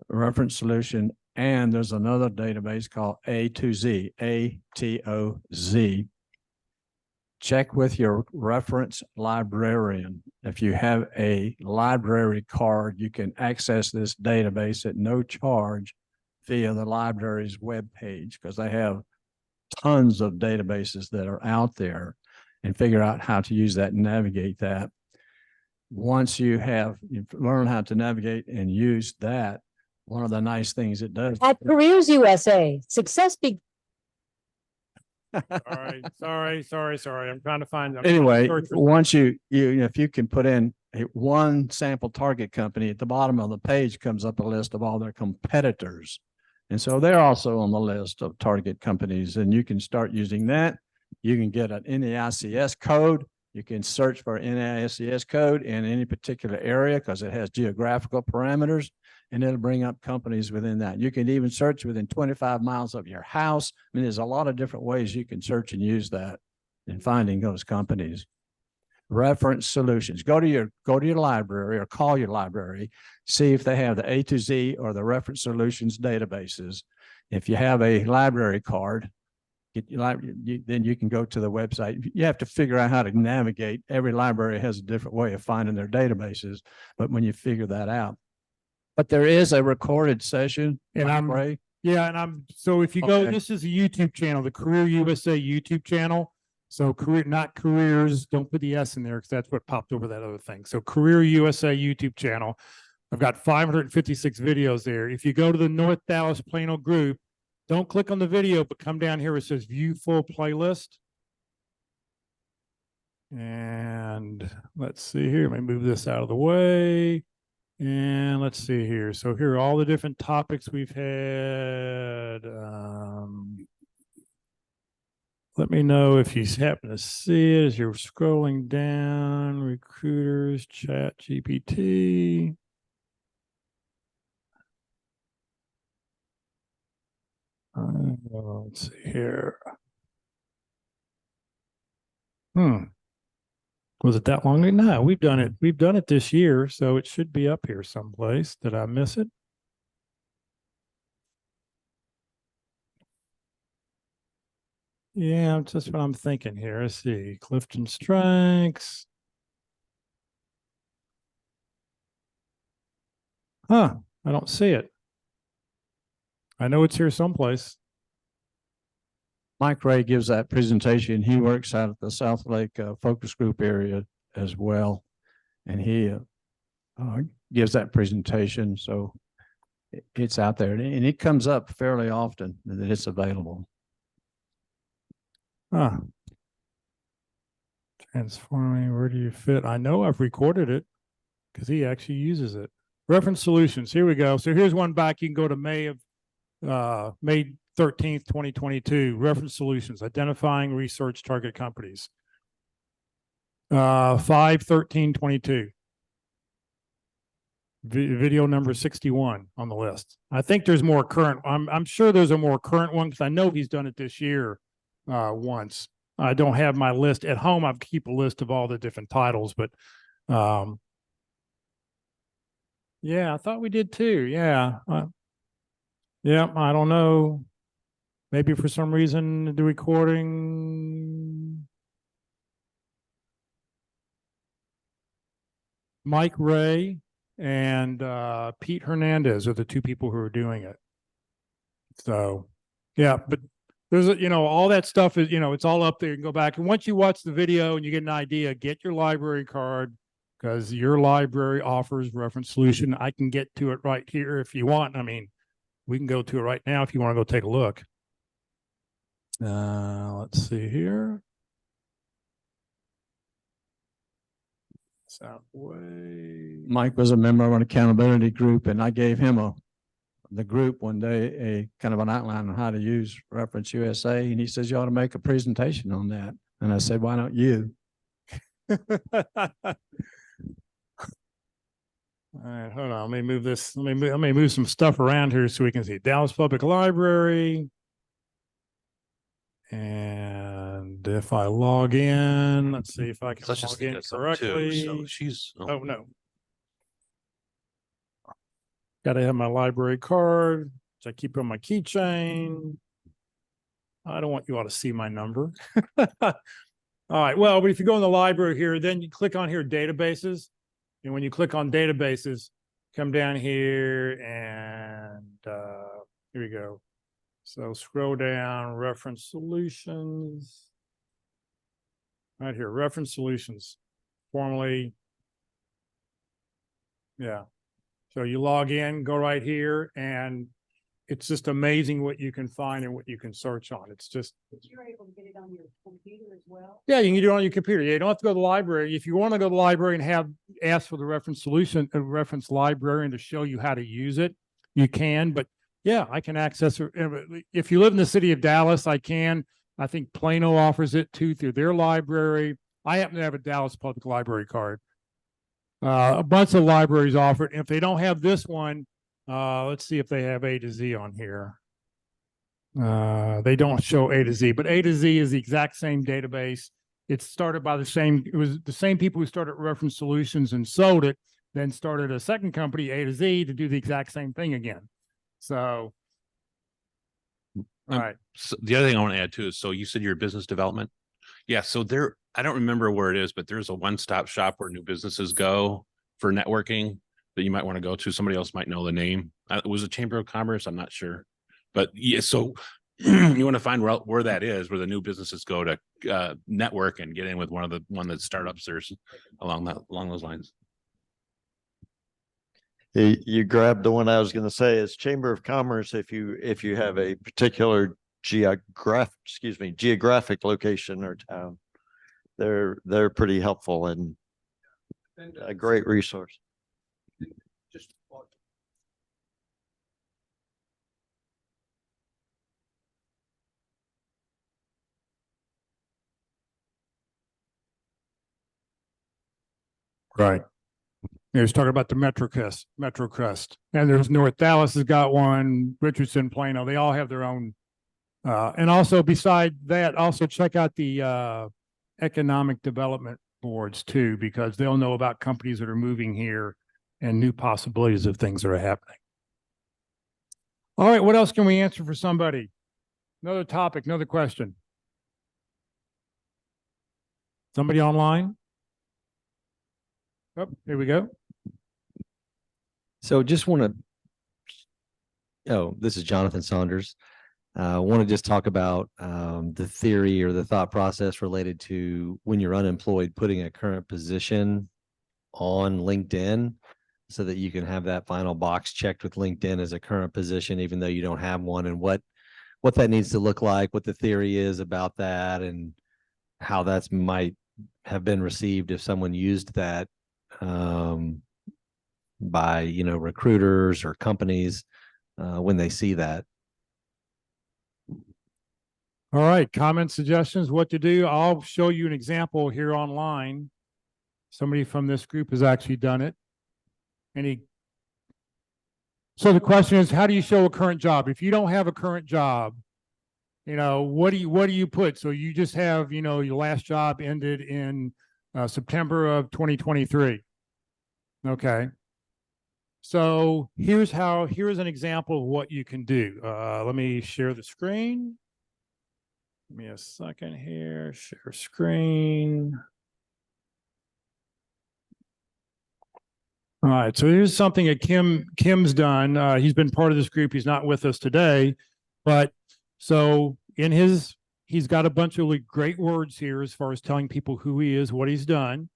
Reference solution. And there's another database called A2Z, ATOZ. Check with your reference librarian. If you have a library card, you can access this database at no charge via the library's webpage, because they have tons of databases that are out there, and figure out how to use that and navigate that. Once you've learned how to navigate and use that, one of the nice things it does. At Careers USA, success Sorry. I'm trying to find them. Anyway, once if you can put in one sample target company, at the bottom of the page comes up a list of all their competitors. And so they're also on the list of target companies, and you can start using that. You can get an NAICS code. You can search for NAICS code in any particular area because it has geographical parameters, and it'll bring up companies within that. You can even search within 25 miles of your house. I mean, there's a lot of different ways you can search and use that in finding those companies. Reference solutions. Go to your library or call your library, see if they have the A2Z or the reference solutions databases. If you have a library card, then you can go to the website. You have to figure out how to navigate. Every library has a different way of finding their databases, but when you figure that out. But there is a recorded session. And so if you go, this is a YouTube channel, the Career USA YouTube channel. So not careers, don't put the S in there because that's what popped over that other thing. So Career USA YouTube channel. I've got 556 videos there. If you go to the North Dallas Plano group, don't click on the video, but come down here. It says view full playlist. And let's see here. Let me move this out of the way. And let's see here. So here are all the different topics we've had. Let me know if you happen to see it as you're scrolling down. Recruiters, Chat GPT. Let's see here. Was it that long? No, we've done it. We've done it this year, so it should be up here someplace. Did I miss it? Yeah, that's just what I'm thinking here. Let's see. Clifton Strikes. I don't see it. I know it's here someplace. Mike Ray gives that presentation. He works out at the South Lake Focus Group area as well. And he gives that presentation. So it's out there, and it comes up fairly often that it's available. Transforming, where do you fit? I know I've recorded it because he actually uses it. Reference solutions. Here we go. So here's one back. You can go to May 13th, 2022. Reference solutions, identifying research target companies. 5/13/22. Video number 61 on the list. I think there's more current. I'm sure there's a more current one because I know he's done it this year once. I don't have my list at home. I keep a list of all the different titles, but yeah, I thought we did too. Yeah. Yeah, I don't know. Maybe for some reason the recording. Mike Ray and Pete Hernandez are the two people who are doing it. So, yeah, but there's all that stuff is, it's all up there. You can go back, and once you watch the video and you get an idea, get your library card because your library offers reference solution. I can get to it right here if you want. I mean, We can go to it right now if you want to go take a look. Let's see here. Southway. Mike was a member of an accountability group, and I gave him the group one day a kind of an outline on how to use Reference USA, and he says you ought to make a presentation on that. And I said, why don't you? All right, hold on. Let me move this. Let me move some stuff around here so we can see Dallas Public Library. And if I log in, let's see if I can Let's just log think in that's up too. correctly. So she's, Oh, no. Got to have my library card, which I keep on my keychain. I don't want you all to see my number. All right. Well, but if you go in the library here, then you click on here, databases. And when you click on databases, come down here and here we go. So scroll down, reference solutions. Right here, reference solutions, formerly. Yeah. So you log in, go right here, and it's just amazing what you can find and what you can search on. It's just. But you're able to get it on your computer as well? Yeah, you can do it on your computer. Yeah, you don't have to go to the library. If you want to go to the library and ask for the reference solution, a reference librarian to show you how to use it, you can. But yeah, I can access it. If you live in the city of Dallas, I can. I think Plano offers it too through their library. I happen to have a Dallas Public Library card. A bunch of libraries offer it. If they don't have this one, let's see if they have A to Z on here. They don't show A to Z, but A to Z is the exact same database. It's started by it was the same people who started Reference Solutions and sold it, then started a second company, A to Z, to do the exact same thing again. So, all right. so the other thing I want to add too is, so you said your business development. Yeah. So there, I don't remember where it is, but there's a one-stop shop where new businesses go for networking that you might want to go to. Somebody else might know the name. It was a Chamber of Commerce. I'm not sure, but yeah, so you want to find where that is, where the new businesses go to network and get in with one of the startups there's along those lines. You grabbed the one I was going to say is Chamber of Commerce. If you have a particular geographic location or town, they're pretty helpful and a great resource. Right. He was talking about the Metro Crest, and there's North Dallas has got one, Richardson, Plano, they all have their own. And also beside that, also check out the economic development boards too, because they'll know about companies that are moving here and new possibilities of things that are happening. All right, what else can we answer for somebody? Another topic, another question. Somebody online? Oh, here we go. So just want to, this is Jonathan Saunders. Want to just talk about the theory or the thought process related to when you're unemployed, putting a current position on LinkedIn so that you can have that final box checked with LinkedIn as a current position, even though you don't have one, and what that needs to look like, what the theory is about that, and how that's might have been received if someone used that by, recruiters or companies when they see that. All right, comments, suggestions, what to do. I'll show you an example here online. Somebody from this group has actually done it. So the question is, how do you show a current job? If you don't have a current job, what do you put? So you just have, your last job ended in September of 2023. Okay. So here's an example of what you can do. Let me share the screen. Give me a second here, share screen. All right, so here's something that Kim's done. He's been part of this group. He's not with us today, but so he's got a bunch of great words here as far as telling people who he is, what he's done.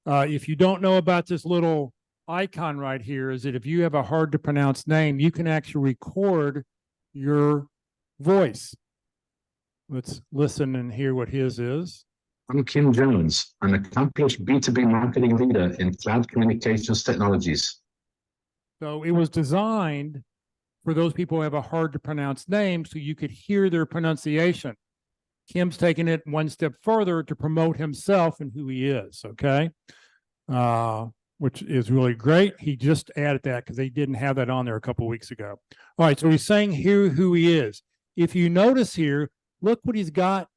If you don't know about this little icon right here is that if you have a hard to pronounce name, you can actually record your voice. Let's listen and hear what his is. I'm Kim Jones, an accomplished B2B marketing leader in cloud communications technologies. So it was designed for those people who have a hard to pronounce name so you could hear their pronunciation. Kim's taking it one step further to promote himself and who he is, okay? Which is really great. He just added that because they didn't have that on there a couple of weeks ago. All right, so he's saying here who he is. If you notice here, look what he's got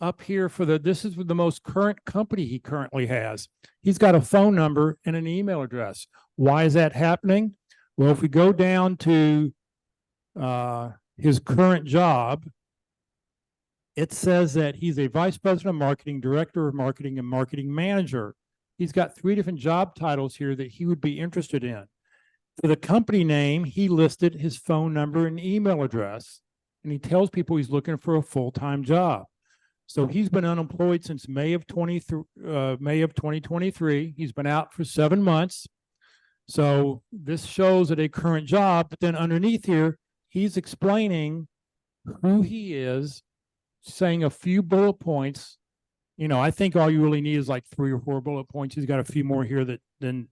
up here for this is the most current company he currently has. He's got a phone number and an email address. Why is that happening? Well, if we go down to his current job, it says that he's a vice president of marketing, director of marketing, and marketing manager. He's got 3 different job titles here that he would be interested in. For the company name, he listed his phone number and email address, and he tells people he's looking for a full-time job. So he's been unemployed since May of 2023. He's been out for 7 months. So this shows at a current job, but then underneath here, he's explaining who he is, saying a few bullet points. You know, I think all you really need is like 3 or 4 bullet points. He's got a few more here than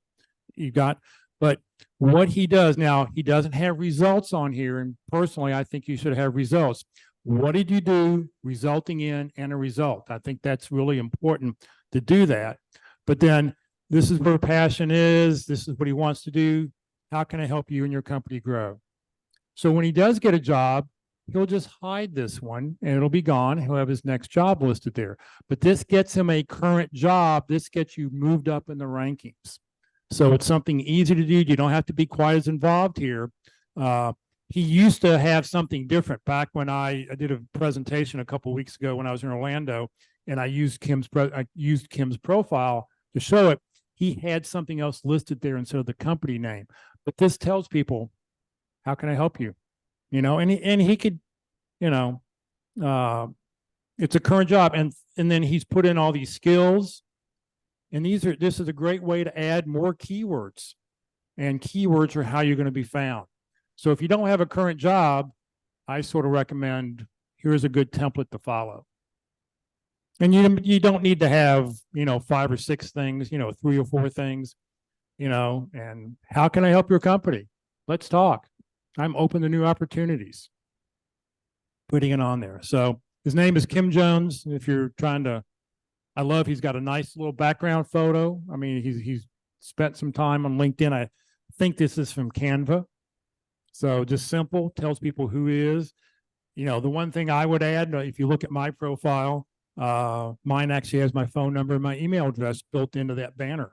you got. But what he does now, he doesn't have results on here. And personally, I think you should have results. What did you do resulting in and a result? I think that's really important to do that. But then this is where passion is. This is what he wants to do. How can I help you and your company grow? So when he does get a job, he'll just hide this one and it'll be gone. He'll have his next job listed there. But this gets him a current job. This gets you moved up in the rankings. So it's something easy to do. You don't have to be quite as involved here. He used to have something different back when I did a presentation a couple of weeks ago when I was in Orlando, and I used Kim's profile to show it. He had something else listed there instead of the company name. But this tells people, how can I help you? You know, and he could, you know, it's a current job, and then he's put in all these skills, and this is a great way to add more keywords, and keywords are how you're going to be found. So if you don't have a current job, I sort of recommend, here's a good template to follow. And you don't need to have, you know, 5 or 6 things, you know, 3 or 4 things, you know, and how can I help your company? Let's talk. I'm open to new opportunities. Putting it on there. So his name is Kim Jones. If you're trying to, I love, he's got a nice little background photo. I mean, he's spent some time on LinkedIn. I think this is from Canva. So just simple, tells people who he is. You know, the one thing I would add, if you look at my profile, mine actually has my phone number and my email address built into that banner.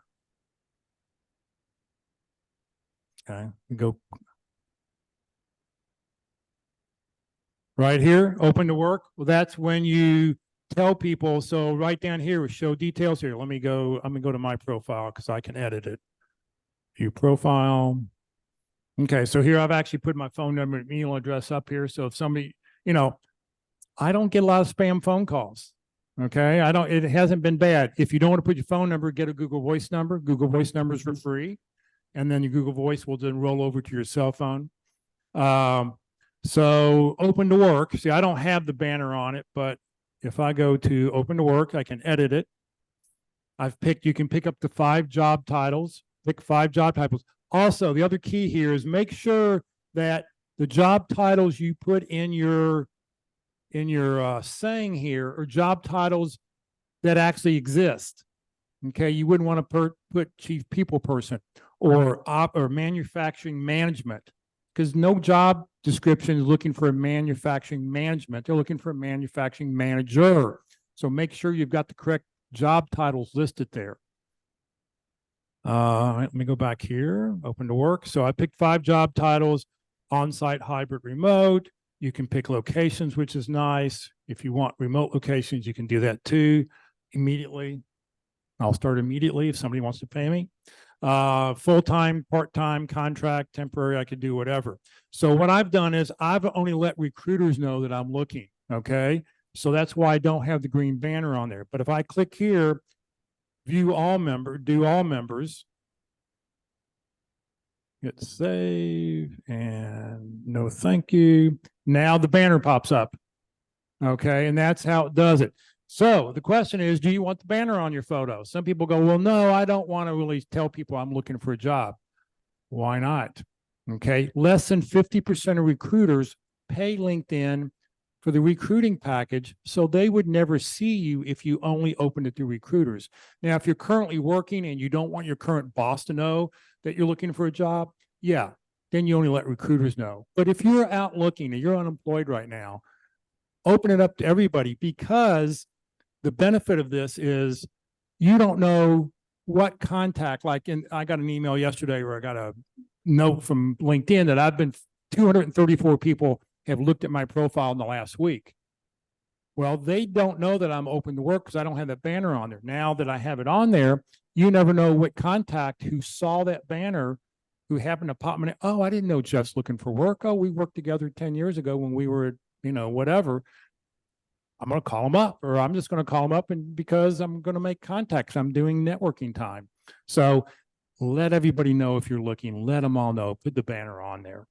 Okay, we go right here, open to work. Well, that's when you tell people. So right down here, we show details here. I'm gonna go to my profile because I can edit it. View profile. Okay, so here I've actually put my phone number and email address up here. So if somebody, you know, I don't get a lot of spam phone calls. Okay, it hasn't been bad. If you don't want to put your phone number, get a Google Voice number. Google Voice numbers for free. And then your Google Voice will then roll over to your cell phone. So open to work. See, I don't have the banner on it, but if I go to open to work, I can edit it. You can pick up to 5 job titles, pick 5 job titles. Also, the other key here is make sure that the job titles you put in your saying here are job titles that actually exist. Okay, you wouldn't want to put chief people person or manufacturing management, because no job description is looking for a manufacturing management. They're looking for a manufacturing manager. So make sure you've got the correct job titles listed there. Let me go back here, open to work. So I picked 5 job titles: on-site, hybrid, remote. You can pick locations, which is nice. If you want remote locations, you can do that too immediately. I'll start immediately if somebody wants to pay me. Full-time, part-time, contract, temporary, I could do whatever. So what I've done is I've only let recruiters know that I'm looking, okay? So that's why I don't have the green banner on there. But if I click here, view all members, do all members, Hit save and no, thank you. Now the banner pops up. Okay, and that's how it does it. So the question is, do you want the banner on your photo? Some people go, well, no, I don't want to really tell people I'm looking for a job. Why not? Okay, less than 50% of recruiters pay LinkedIn for the recruiting package, so they would never see you if you only opened it to recruiters. Now, if you're currently working and you don't want your current boss to know that you're looking for a job, yeah, then you only let recruiters know. But if you're out looking and you're unemployed right now, open it up to everybody, because the benefit of this is you don't know what contact, like I got an email yesterday where I got a note from LinkedIn that 234 people have looked at my profile in the last week. Well, they don't know that I'm open to work because I don't have that banner on there. Now that I have it on there, you never know what contact who saw that banner, who happened to pop in. Oh, I didn't know Jeff's looking for work. Oh, we worked together 10 years ago when we were, whatever. I'm going to call them up, or I'm just going to call them up, and because I'm going to make contacts, I'm doing networking time. So let everybody know if you're looking, let them all know, put the banner on there.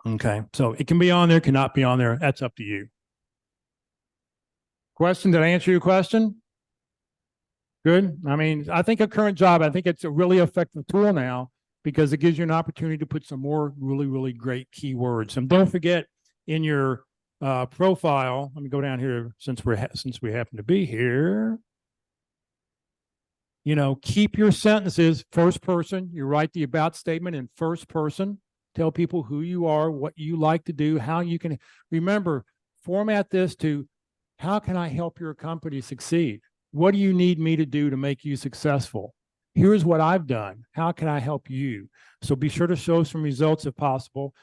Okay. So it can be on there, cannot be on there. That's up to you. Question, did I answer your question? Good. I mean, I think a current job, I think it's a really effective tool now because it gives you an opportunity to put some more really, really great keywords. And don't forget in your profile, let me go down here since we happen to be here. Keep your sentences first person. You write the about statement in first person. Tell people who you are, what you like to do, how you can. Remember, format this to how can I help your company succeed? What do you need me to do to make you successful? Here's what I've done. How can I help you? So be sure to show some results if possible.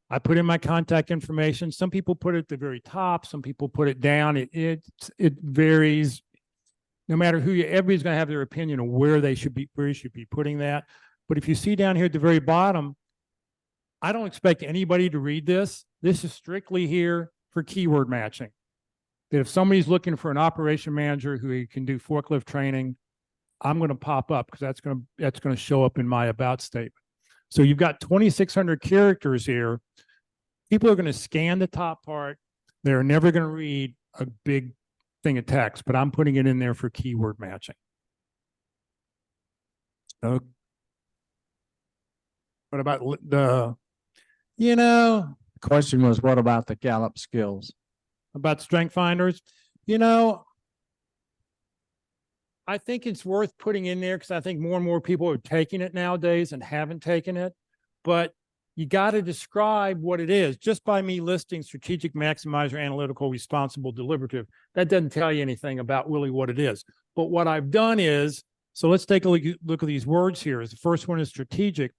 I put in my contact information. Some people put it at the very top. Some people put it down. It varies. No matter who everybody's going to have their opinion on where you should be putting that. But if you see down here at the very bottom, I don't expect anybody to read this. This is strictly here for keyword matching. That if somebody's looking for an operation manager who can do forklift training, I'm going to pop up because that's going to show up in my about statement. So you've got 2,600 characters here. People are going to scan the top part. They're never going to read a big thing of text, but I'm putting it in there for keyword matching. Okay. What about the question was, what about the Gallup skills? About strength finders? I think it's worth putting in there because I think more and more people are taking it nowadays and haven't taken it. But you got to describe what it is. Just by me listing strategic, maximizer, analytical, responsible, deliberative, that doesn't tell you anything about really what it is. But what I've done is, so let's take a look at these words here. The first one is strategic.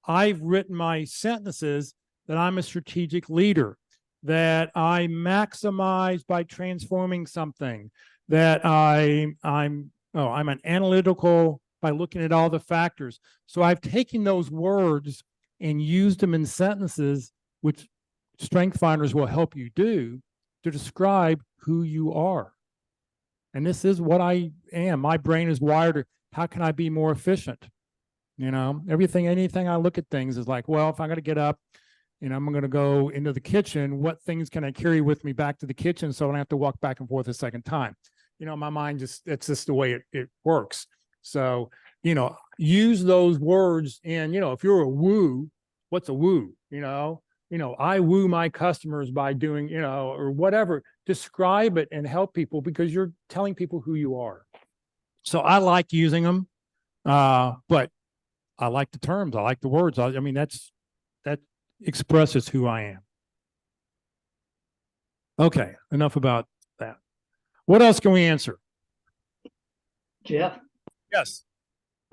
I've written my sentences that I'm a strategic leader, that I maximize by transforming something, that I'm an analytical by looking at all the factors. So I've taken those words and used them in sentences, which strength finders will help you do to describe who you are. And this is what I am. My brain is wired. How can I be more efficient? Anything I look at things is like, well, if I'm going to get up and I'm going to go into the kitchen, what things can I carry with me back to the kitchen so I don't have to walk back and forth a second time? My mind it's just the way it works. So, use those words. And, if you're a woo, what's a woo? I woo my customers by doing, or whatever, describe it and help people because you're telling people who you are. So I like using them, but I like the terms. I like the words. That expresses who I am. Okay, enough about that. What else can we answer? Jeff? Yes.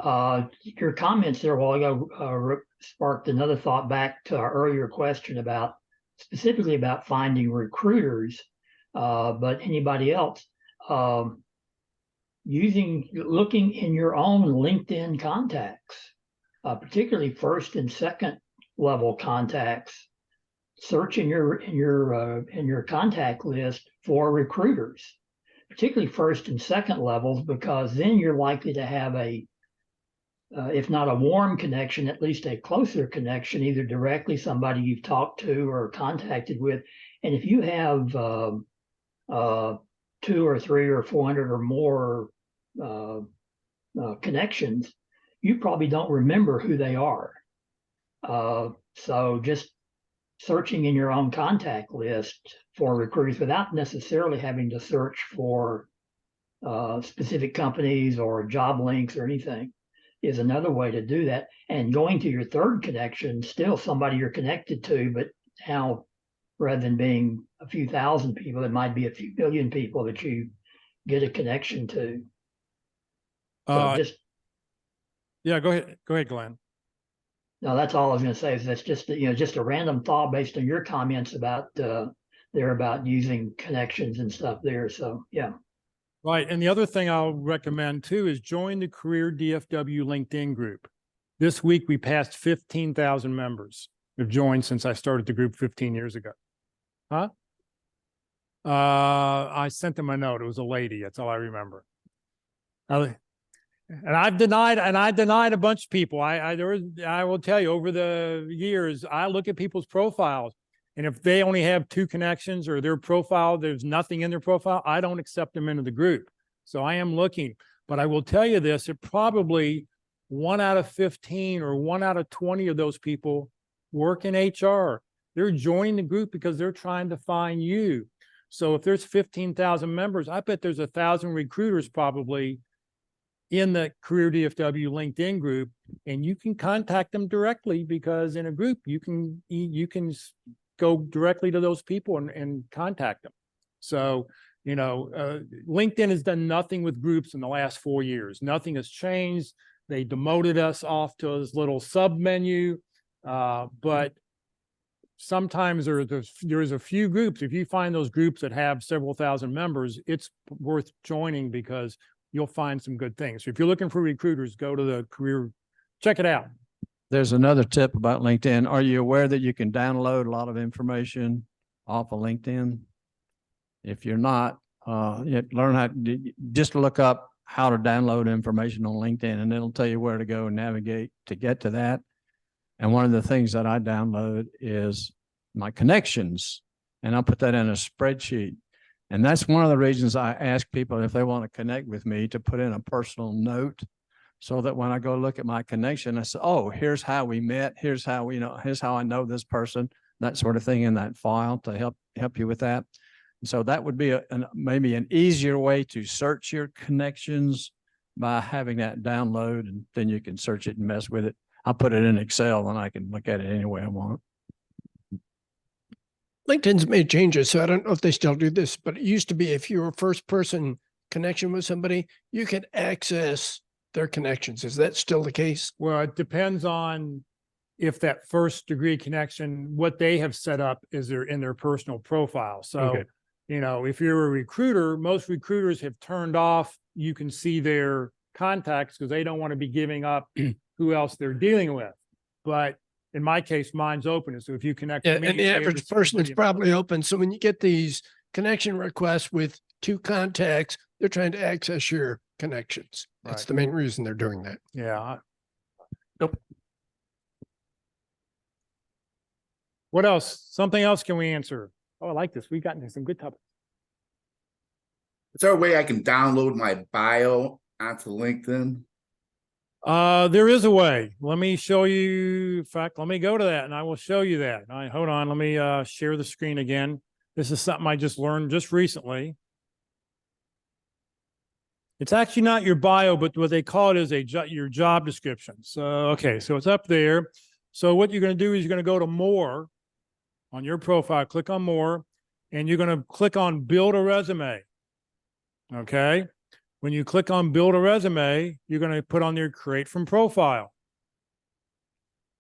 Your comments there a while ago sparked another thought back to our earlier question specifically about finding recruiters, but anybody else. Looking in your own LinkedIn contacts, particularly first and second level contacts, search in your contact list for recruiters, particularly first and second levels, because then you're likely to have a if not a warm connection, at least a closer connection, either directly somebody you've talked to or contacted with. And if you have 2 or 3 or 400 or more connections, you probably don't remember who they are. So just searching in your own contact list for recruiters without necessarily having to search for specific companies or job links or anything is another way to do that. And going to your third connection, still somebody you're connected to, but now rather than being a few thousand people, it might be a few million people that you get a connection to. So yeah, go ahead, Glenn. No, that's all I was going to say. Is that's just just a random thought based on your comments about about using connections and stuff there. So yeah. Right. And the other thing I'll recommend too is join the Career DFW LinkedIn group. This week we passed 15,000 members have joined since I started the group 15 years ago. Huh? I sent them a note. It was a lady. That's all I remember. And I denied a bunch of people. I will tell you, over the years, I look at people's profiles, and if they only have 2 connections or their profile, there's nothing in their profile, I don't accept them into the group. So I am looking, but I will tell you this, it probably 1 out of 15 or 1 out of 20 of those people work in HR. They're joining the group because they're trying to find you. So if there's 15,000 members, I bet there's 1,000 recruiters probably in the Career DFW LinkedIn group, and you can contact them directly because in a group you can go directly to those people and contact them. So, LinkedIn has done nothing with groups in the last 4 years. Nothing has changed. They demoted us off to this little sub menu, but sometimes there's a few groups. If you find those groups that have several thousand members, it's worth joining because you'll find some good things. So if you're looking for recruiters, go to the career, check it out. There's another tip about LinkedIn. Are you aware that you can download a lot of information off of LinkedIn? If you're not, learn how to just look up how to download information on LinkedIn, and it'll tell you where to go and navigate to get to that. And one of the things that I download is my connections, and I'll put that in a spreadsheet. And that's one of the reasons I ask people if they want to connect with me to put in a personal note, so that when I go look at my connection, I say, oh, here's how we met. Here's how here's how I know this person, that sort of thing in that file to help you with that. And so that would be maybe an easier way to search your connections by having that download, and then you can search it and mess with it. I'll put it in Excel and I can look at it any way I want. LinkedIn's made changes, so I don't know if they still do this, but it used to be if you were a first person connection with somebody, you could access their connections. Is that still the case? Well, it depends on if that first degree connection, what they have set up is in their personal profile. So, Okay. If you're a recruiter, most recruiters have turned off, you can see their contacts because they don't want to be giving up who else they're dealing with. But in my case, mine's open. And so if you connect with me, And the you say average this is person, it's somebody- probably open. So when you get these connection requests with 2 contacts, they're trying to access your connections. That's Right. the main reason they're doing that. Yeah. Nope. What else? Something else can we answer? Oh, I like this. We've gotten to some good topics. Is there a way I can download my bio onto LinkedIn? There is a way. Let me show you. In fact, let me go to that and I will show you that. All right, hold on. Let me share the screen again. This is something I just learned just recently. It's actually not your bio, but what they call it is your job description. So, okay, so it's up there. So what you're going to do is you're going to go to more on your profile, click on more, and you're going to click on build a resume. Okay. When you click on build a resume, you're going to put on there create from profile.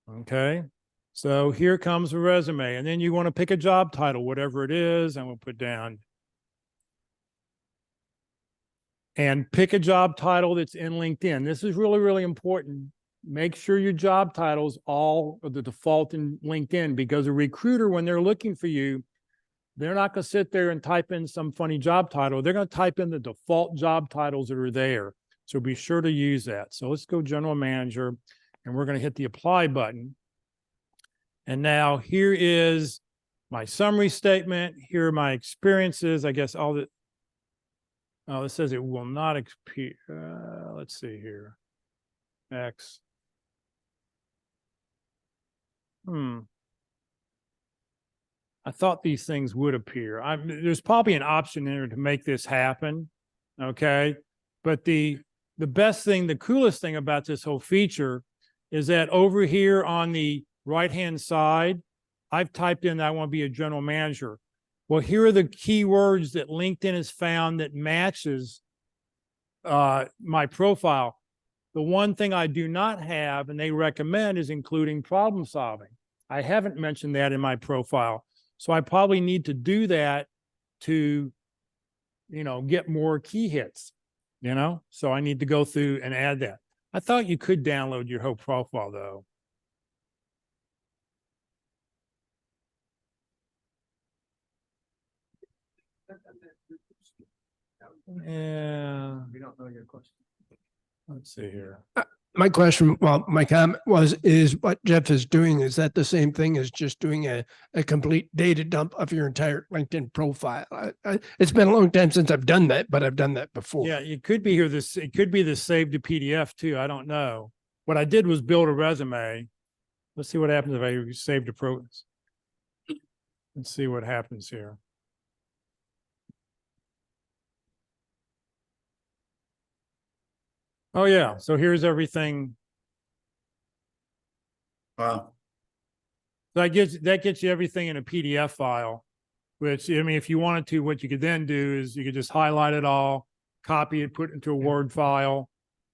Okay. So here comes a resume, and then you want to pick a job title, whatever it is. I'm going to put down and pick a job title that's in LinkedIn. This is really, really important. Make sure your job titles all are the default in LinkedIn, because a recruiter, when they're looking for you, they're not going to sit there and type in some funny job title. They're going to type in the default job titles that are there. So be sure to use that. So let's go general manager and we're going to hit the apply button. And now here is my summary statement. Here are my experiences. I guess all the, oh, it says it will not appear. Let's see here. X. I thought these things would appear. There's probably an option there to make this happen. Okay. But the best thing, the coolest thing about this whole feature is that over here on the right-hand side, I've typed in that I want to be a general manager. Well, here are the keywords that LinkedIn has found that matches my profile. The one thing I do not have, and they recommend, is including problem solving. I haven't mentioned that in my profile. So I probably need to do that to, get more key hits, So I need to go through and add that. I thought you could download your whole profile though. Yeah. We don't know your question. Let's see here. My question, well, my comment is what Jeff is doing, is that the same thing as just doing a complete data dump of your entire LinkedIn profile? It's been a long time since I've done that, but I've done that before. Yeah, it could be here. It could be the save to PDF too. I don't know. What I did was build a resume. Let's see what happens if I save to Let's see what happens here. Oh yeah, so here's everything. Wow. That gets you everything in a PDF file, which, if you wanted to, what you could then do is you could just highlight it all, copy it, put it into a Word file,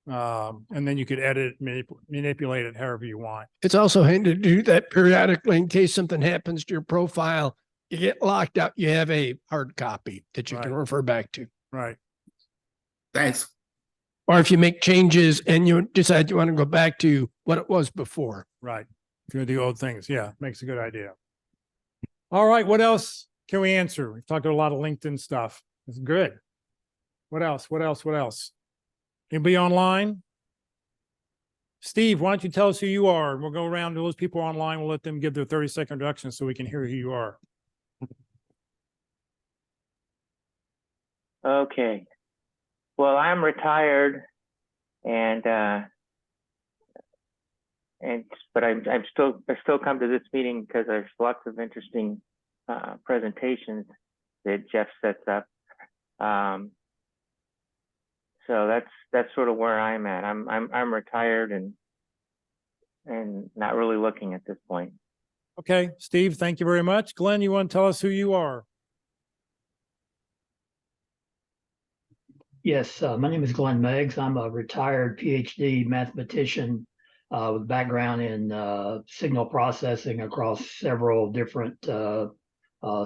and then you could edit it, manipulate it however you want. It's also handy to do that periodically in case something happens to your profile. You get locked out, you have a hard copy that you can refer back to. Right. Thanks. Or if you make changes and you decide you want to go back to what it was before. Right. If you're gonna do old things, yeah, makes a good idea. All right, what else can we answer? We've talked a lot of LinkedIn stuff. It's good. What else? What else? Anybody online? Steve, why don't you tell us who you are? We'll go around to those people online. We'll let them give their 30-second introduction so we can hear who you are. Okay. Well, I'm retired but I still come to this meeting because there's lots of interesting presentations that Jeff sets up. So that's sort of where I'm at. I'm retired and not really looking at this point. Okay, Steve, thank you very much. Glenn, you want to tell us who you are? Yes, my name is Glenn Meggs. I'm a retired PhD mathematician with background in signal processing across several different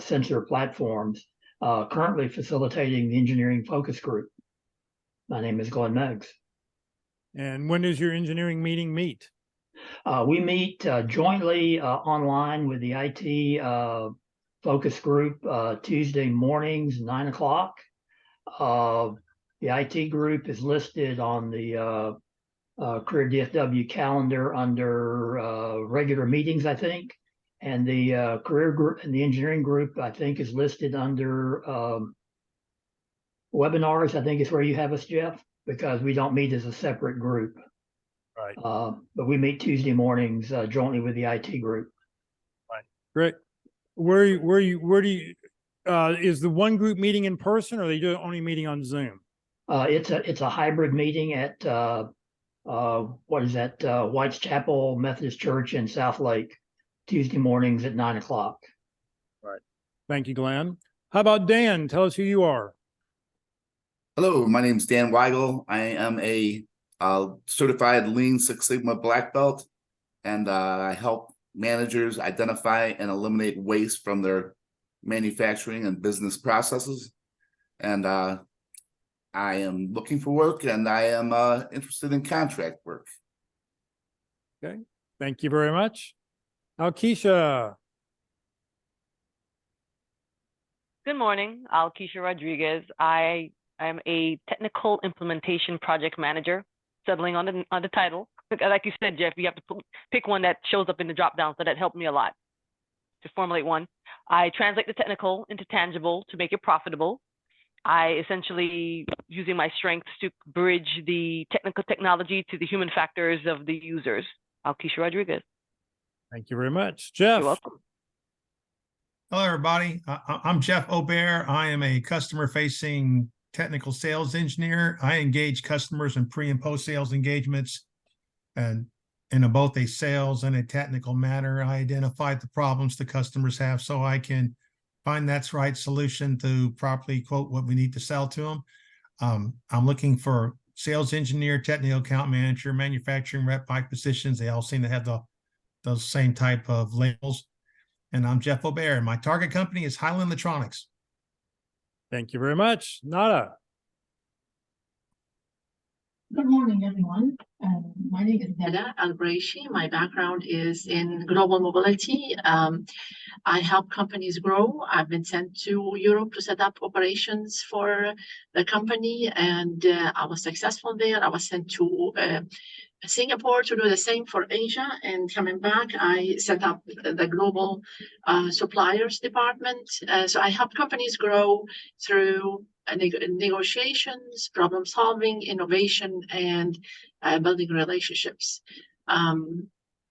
sensor platforms, currently facilitating the engineering focus group. My name is Glenn Meggs. And when does your engineering meeting meet? We meet jointly online with the IT focus group Tuesday mornings, 9 o'clock. The IT group is listed on the Career DFW calendar under regular meetings, I think. And the career group and the engineering group, I think, is listed under webinars. I think is where you have us, Jeff, because we don't meet as a separate group. Right. But we meet Tuesday mornings jointly with the IT group. Right. Great. Where do you is the one group meeting in person, or are they only meeting on Zoom? It's a hybrid meeting at what is that? White's Chapel Methodist Church in South Lake, Tuesday mornings at 9 o'clock. Right. Thank you, Glenn. How about Dan? Tell us who you are. Hello, my name is Dan Weigel. I am a certified Lean Six Sigma black belt, and I help managers identify and eliminate waste from their manufacturing and business processes. And I am looking for work, and I am interested in contract work. Okay, thank you very much. Alkeisha. Good morning, Alkeisha Rodriguez. I I am a technical implementation project manager, settling on the title. Like you said, Jeff, you have to pick one that shows up in the drop down, so that helped me a lot to formulate one. I translate the technical into tangible to make it profitable. I essentially using my strengths to bridge the technical technology to the human factors of the users. Alkeisha Rodriguez. Thank you very much. Jeff. You're welcome. Hello, everybody. I'm Jeff Aubert. I am a customer-facing technical sales engineer. I engage customers in pre and post-sales engagements, and in both a sales and a technical manner. I identify the problems the customers have so I can find that's right solution to properly quote what we need to sell to them. I'm looking for sales engineer, technical account manager, manufacturing rep type positions. They all seem to have those same type of labels. And I'm Jeff Aubert. My target company is Highland Electronics. Thank you very much. Nada. Good morning, everyone. My name is Nada Albraishi. My background is in global mobility. I help companies grow. I've been sent to Europe to set up operations for the company, and I was successful there. I was sent to Singapore to do the same for Asia, and coming back, I set up the global suppliers department. So I help companies grow through negotiations, problem solving, innovation, and building relationships. I'm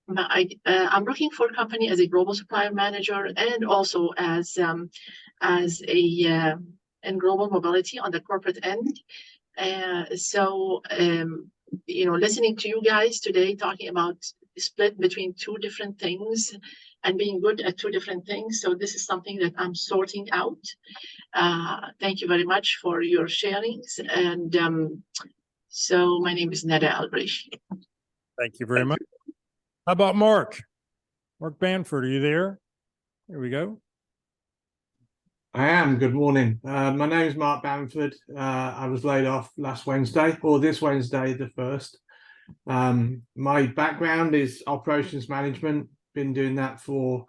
looking for a company as a global supplier manager and also as a in global mobility on the corporate end. Listening to you guys today talking about split between two different things and being good at two different things. So this is something that I'm sorting out. Thank you very much for your sharings. And so my name is Nada Albraishi. Thank you very much. How about Mark? Mark Banford, are you there? There we go. I am. Good morning. My name is Mark Bamford. I was laid off last Wednesday, or this Wednesday, the 1st. My background is operations management. Been doing that for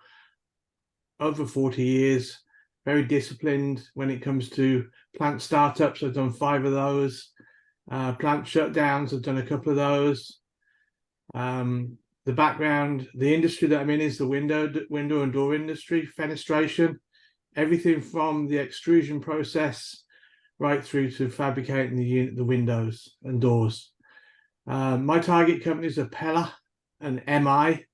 over 40 years. Very disciplined when it comes to plant startups. I've done 5 of those. Plant shutdowns, I've done a couple of those. The background, the industry that I'm in is the window and door industry, fenestration. Everything from the extrusion process right through to fabricating the windows and doors. My target companies are Pella and MI,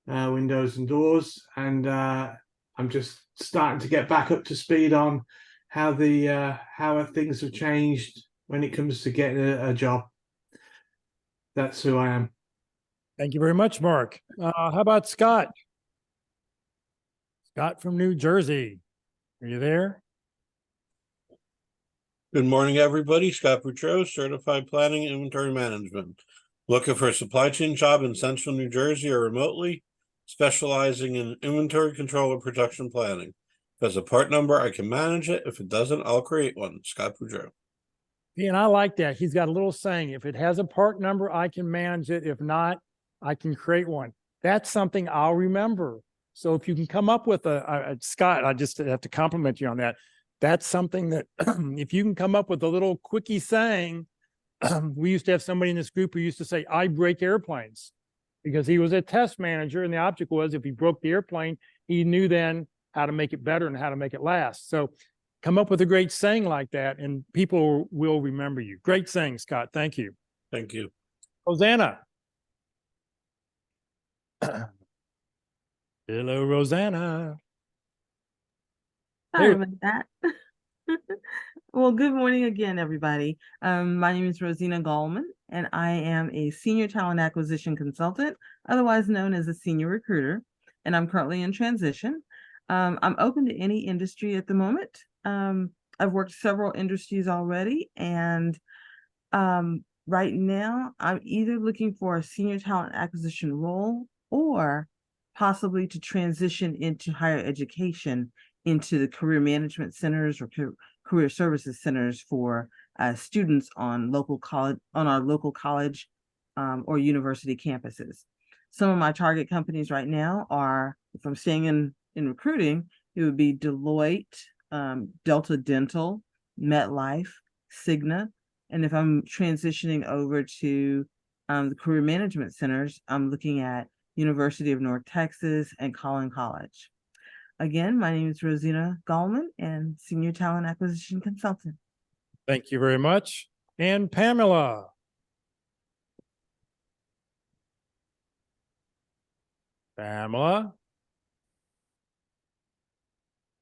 windows and doors, and I'm just starting to get back up to speed on how things have changed when it comes to getting a job. That's who I am. Thank you very much, Mark. How about Scott? Scott from New Jersey. Are you there? Good morning, everybody. Scott Boutreau, Certified Planning Inventory Management. Looking for a supply chain job in central New Jersey or remotely, specializing in inventory control or production planning. If there's a part number, I can manage it. If it doesn't, I'll create one. Scott Boutreau. Yeah, and I like that. He's got a little saying, if it has a part number, I can manage it. If not, I can create one. That's something I'll remember. So if you can come up with Scott, I just have to compliment you on that. That's something that if you can come up with a little quickie saying, we used to have somebody in this group who used to say, I break airplanes, because he was a test manager. And the object was, if he broke the airplane, he knew then how to make it better and how to make it last. So come up with a great saying like that and people will remember you. Great saying, Scott. Thank you. Thank you. Rosanna. Hello, Rosanna. Sorry about that. Well, good morning again, everybody. My name is Rosina Gallman, and I am a senior talent acquisition consultant, otherwise known as a senior recruiter, and I'm currently in transition. I'm open to any industry at the moment. I've worked several industries already, and right now I'm either looking for a senior talent acquisition role or possibly to transition into higher education, into the career management centers or career services centers for students on our local college or university campuses. Some of my target companies right now are, if I'm staying in recruiting, it would be Deloitte, Delta Dental, MetLife, Cigna. And if I'm transitioning over to the career management centers, I'm looking at University of North Texas and Collin College. Again, my name is Rosina Gallman and Senior Talent Acquisition Consultant. Thank you very much. And Pamela. Pamela.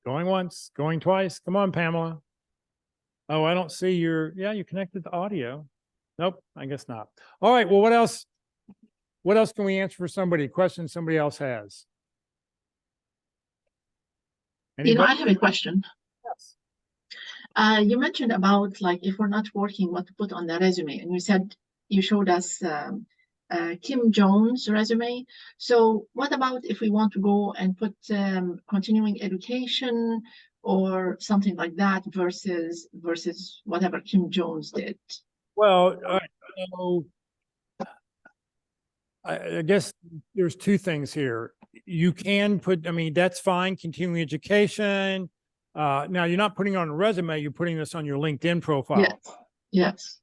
Going once, going twice. Come on, Pamela. Oh, I don't see your, yeah, you connected to audio. Nope, I guess not. All right, well, what else? What else can we answer for somebody? Question somebody else has? I have a question. Yes. You mentioned about like if we're not working, what to put on the resume, and you said you showed us Kim Jones' resume. So what about if we want to go and put continuing education or something like that versus whatever Kim Jones did? Well, so I guess there's two things here. You can put, I mean, that's fine, continuing education. Now you're not putting on a resume, you're putting this on your LinkedIn profile. Yes.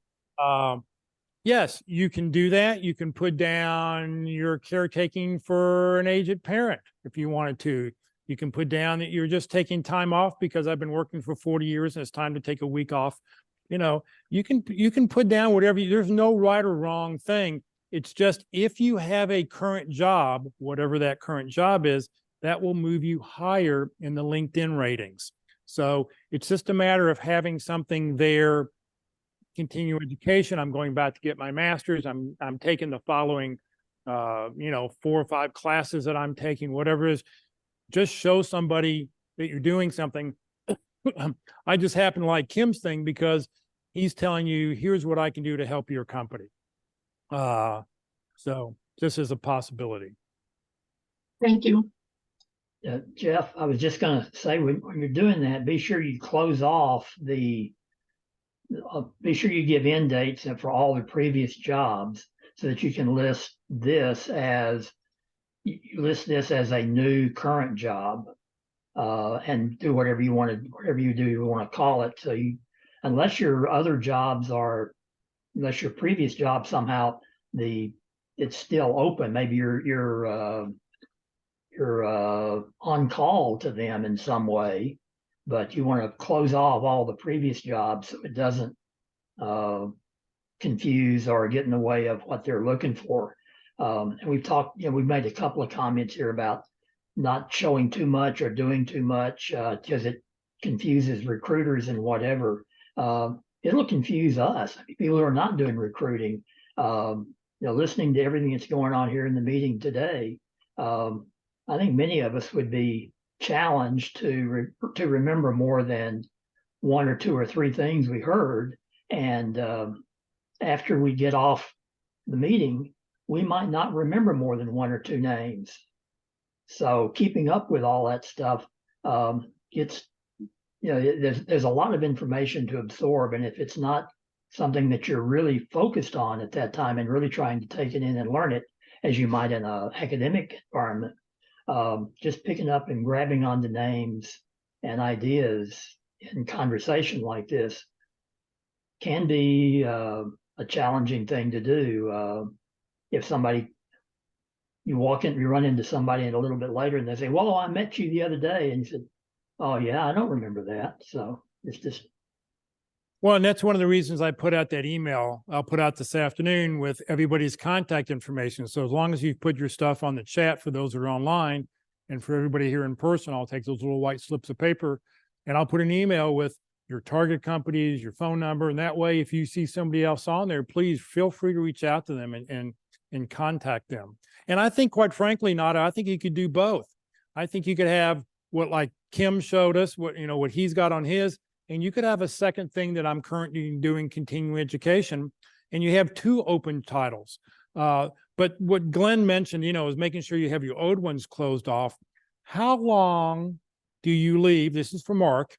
Yes, you can do that. You can put down your caretaking for an aged parent if you wanted to. You can put down that you're just taking time off because I've been working for 40 years and it's time to take a week off. You know, you can put down whatever there's no right or wrong thing. It's just if you have a current job, whatever that current job is, that will move you higher in the LinkedIn ratings. So it's just a matter of having something there. Continuing education. I'm going back to get my master's. I'm taking the following, 4 or 5 classes that I'm taking, whatever it is. Just show somebody that you're doing something. I just happen to like Kim's thing because he's telling you, here's what I can do to help your company. So this is a possibility. Thank you. Jeff, I was just going to say, when you're doing that, be sure you close off be sure you give end dates for all the previous jobs so that you can list this as a new current job, and do whatever you want to call it. So unless your previous job somehow it's still open, maybe you're on call to them in some way, but you want to close off all the previous jobs so it doesn't confuse or get in the way of what they're looking for. And we've made a couple of comments here about not showing too much or doing too much because it confuses recruiters and whatever. It'll confuse us, people who are not doing recruiting. Listening to everything that's going on here in the meeting today, I think many of us would be challenged to remember more than 1 or 2 or 3 things we heard. And after we get off the meeting, we might not remember more than 1 or 2 names. So keeping up with all that stuff, there's a lot of information to absorb. And if it's not something that you're really focused on at that time and really trying to take it in and learn it as you might in an academic environment, just picking up and grabbing onto names and ideas in conversation like this can be a challenging thing to do. If you run into somebody and a little bit later and they say, well, I met you the other day. And you said, oh yeah, I don't remember that. So it's just. Well, and that's one of the reasons I put out that email I'll put out this afternoon with everybody's contact information. So as long as you put your stuff on the chat for those who are online and for everybody here in person, I'll take those little white slips of paper and I'll put an email with your target companies, your phone number. And that way, if you see somebody else on there, please feel free to reach out to them and contact them. And I think, quite frankly, Nada, I think you could do both. I think you could have what like Kim showed us, what he's got on his, and you could have a second thing that I'm currently doing, continuing education, and you have 2 open titles. But what Glenn mentioned, is making sure you have your old ones closed off. How long do you leave? This is for Mark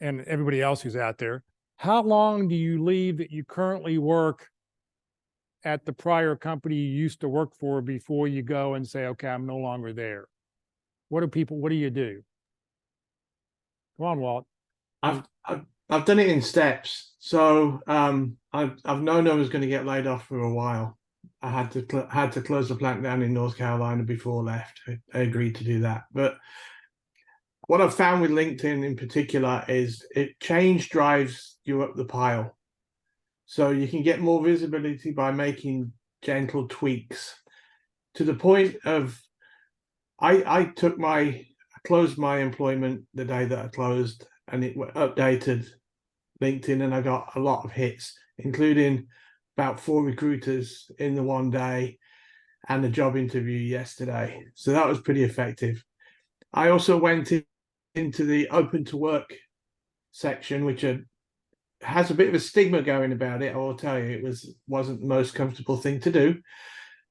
and everybody else who's out there. How long do you leave that you currently work at the prior company you used to work for before you go and say, okay, I'm no longer there? What do you do? Come on, Walt. I've I've done it in steps. So I've known I was going to get laid off for a while. I had to close the plant down in North Carolina before I left. I agreed to do that. But what I've found with LinkedIn in particular is change drives you up the pile. So you can get more visibility by making gentle tweaks to the point of I closed my employment the day that I closed, and it updated LinkedIn, and I got a lot of hits, including about 4 recruiters in the one day and a job interview yesterday. So that was pretty effective. I also went into the open to work section, which has a bit of a stigma going about it. I will tell you, it wasn't the most comfortable thing to do,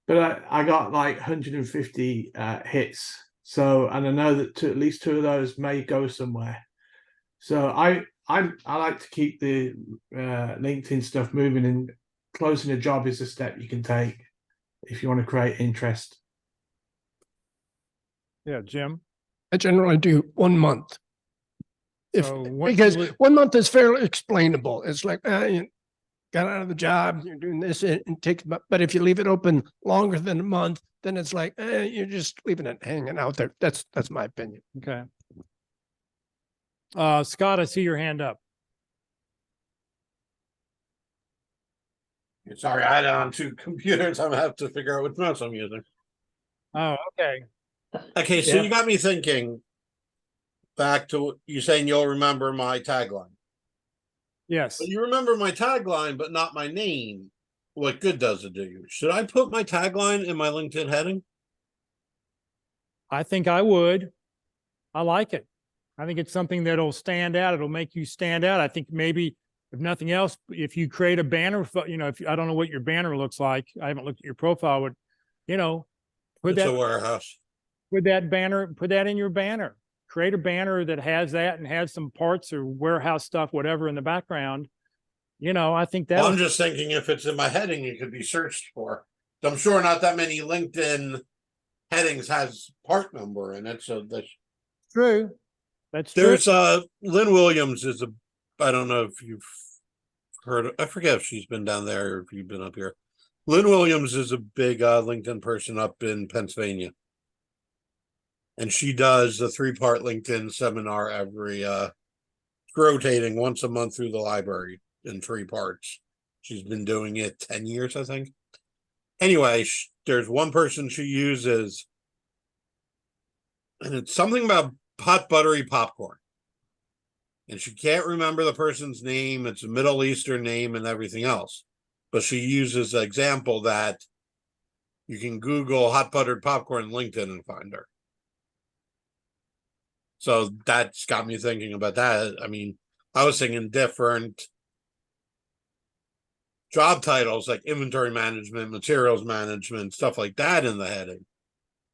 but I got like 150 hits. So, and I know that at least 2 of those may go somewhere. So I like to keep the LinkedIn stuff moving, and closing a job is a step you can take if you want to create interest. Yeah, Jim. I generally do 1 month. Because 1 month is fairly explainable. It's like, you got out of the job, you're doing this, and takes, but if you leave it open longer than a month, then it's like, you're just leaving it hanging out there. That's my opinion. Okay. Scott, I see your hand up. Sorry, I had 2 computers. I'm gonna have to figure out which mouse I'm using. Oh, okay. Okay, so you got me thinking back to you saying you'll remember my tagline. Yes. But you remember my tagline, but not my name. What good does it do you? Should I put my tagline in my LinkedIn heading? I think I would. I like it. I think it's something that'll stand out. It'll make you stand out. I think maybe, if nothing else, if you create a banner, if I don't know what your banner looks like, I haven't looked at your profile, but put It's a warehouse. Put that in your banner. Create a banner that has that and has some parts or warehouse stuff, whatever, in the background. I think that. I'm just thinking if it's in my heading, it could be searched for. I'm sure not that many LinkedIn headings has part number in it, so that's true. That's true. There's Lynn Williams is I don't know if you've heard. I forget if she's been down there or if you've been up here. Lynn Williams is a big LinkedIn person up in Pennsylvania. And she does a 3-part LinkedIn seminar every rotating once a month through the library in 3 parts. She's been doing it 10 years, I think. Anyway, there's one person she uses, and it's something about hot buttery popcorn. And she can't remember the person's name. It's a Middle Eastern name and everything else. But she uses an example that you can Google hot buttered popcorn LinkedIn and find her. So that's got me thinking about that. I mean, I was thinking different job titles like inventory management, materials management, stuff like that in the heading.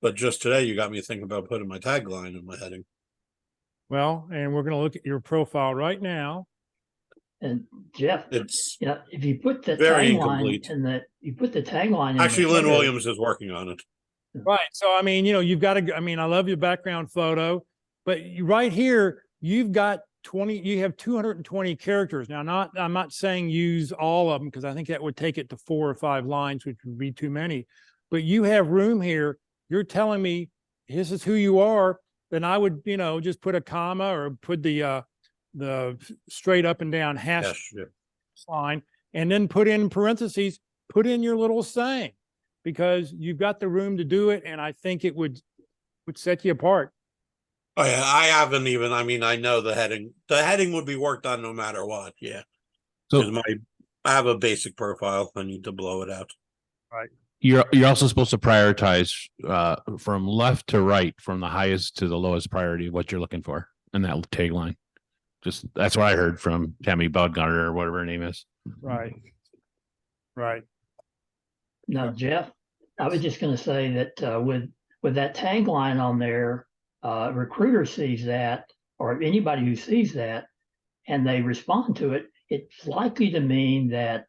But just today, you got me thinking about putting my tagline in my heading. Well, and we're going to look at your profile right now. And Jeff, it's if you put the very tagline in Actually, the Lynn header, Williams is working on it. Right. So, I mean, you've got to, I love your background photo, but right here, you have 220 characters. Now, I'm not saying use all of them, because I think that would take it to 4 or 5 lines, which would be too many, but you have room here. You're telling me this is who you are. Then I would, just put a comma or put the straight up and down hash line, and then put in parentheses, put in your little saying, because you've got the room to do it. And I think it would set you apart. Oh yeah, I haven't even. I know the heading. The heading would be worked on no matter what. Yeah. So I have a basic profile. I need to blow it out. Right. You're also supposed to prioritize from left to right, from the highest to the lowest priority, what you're looking for in that tagline. Just that's what I heard from Tammy Bodgarter or whatever her name is. Right. Right. Now, Jeff, I was just going to say that with that tagline on there, recruiter sees that, or anybody who sees that, and they respond to it, it's likely to mean that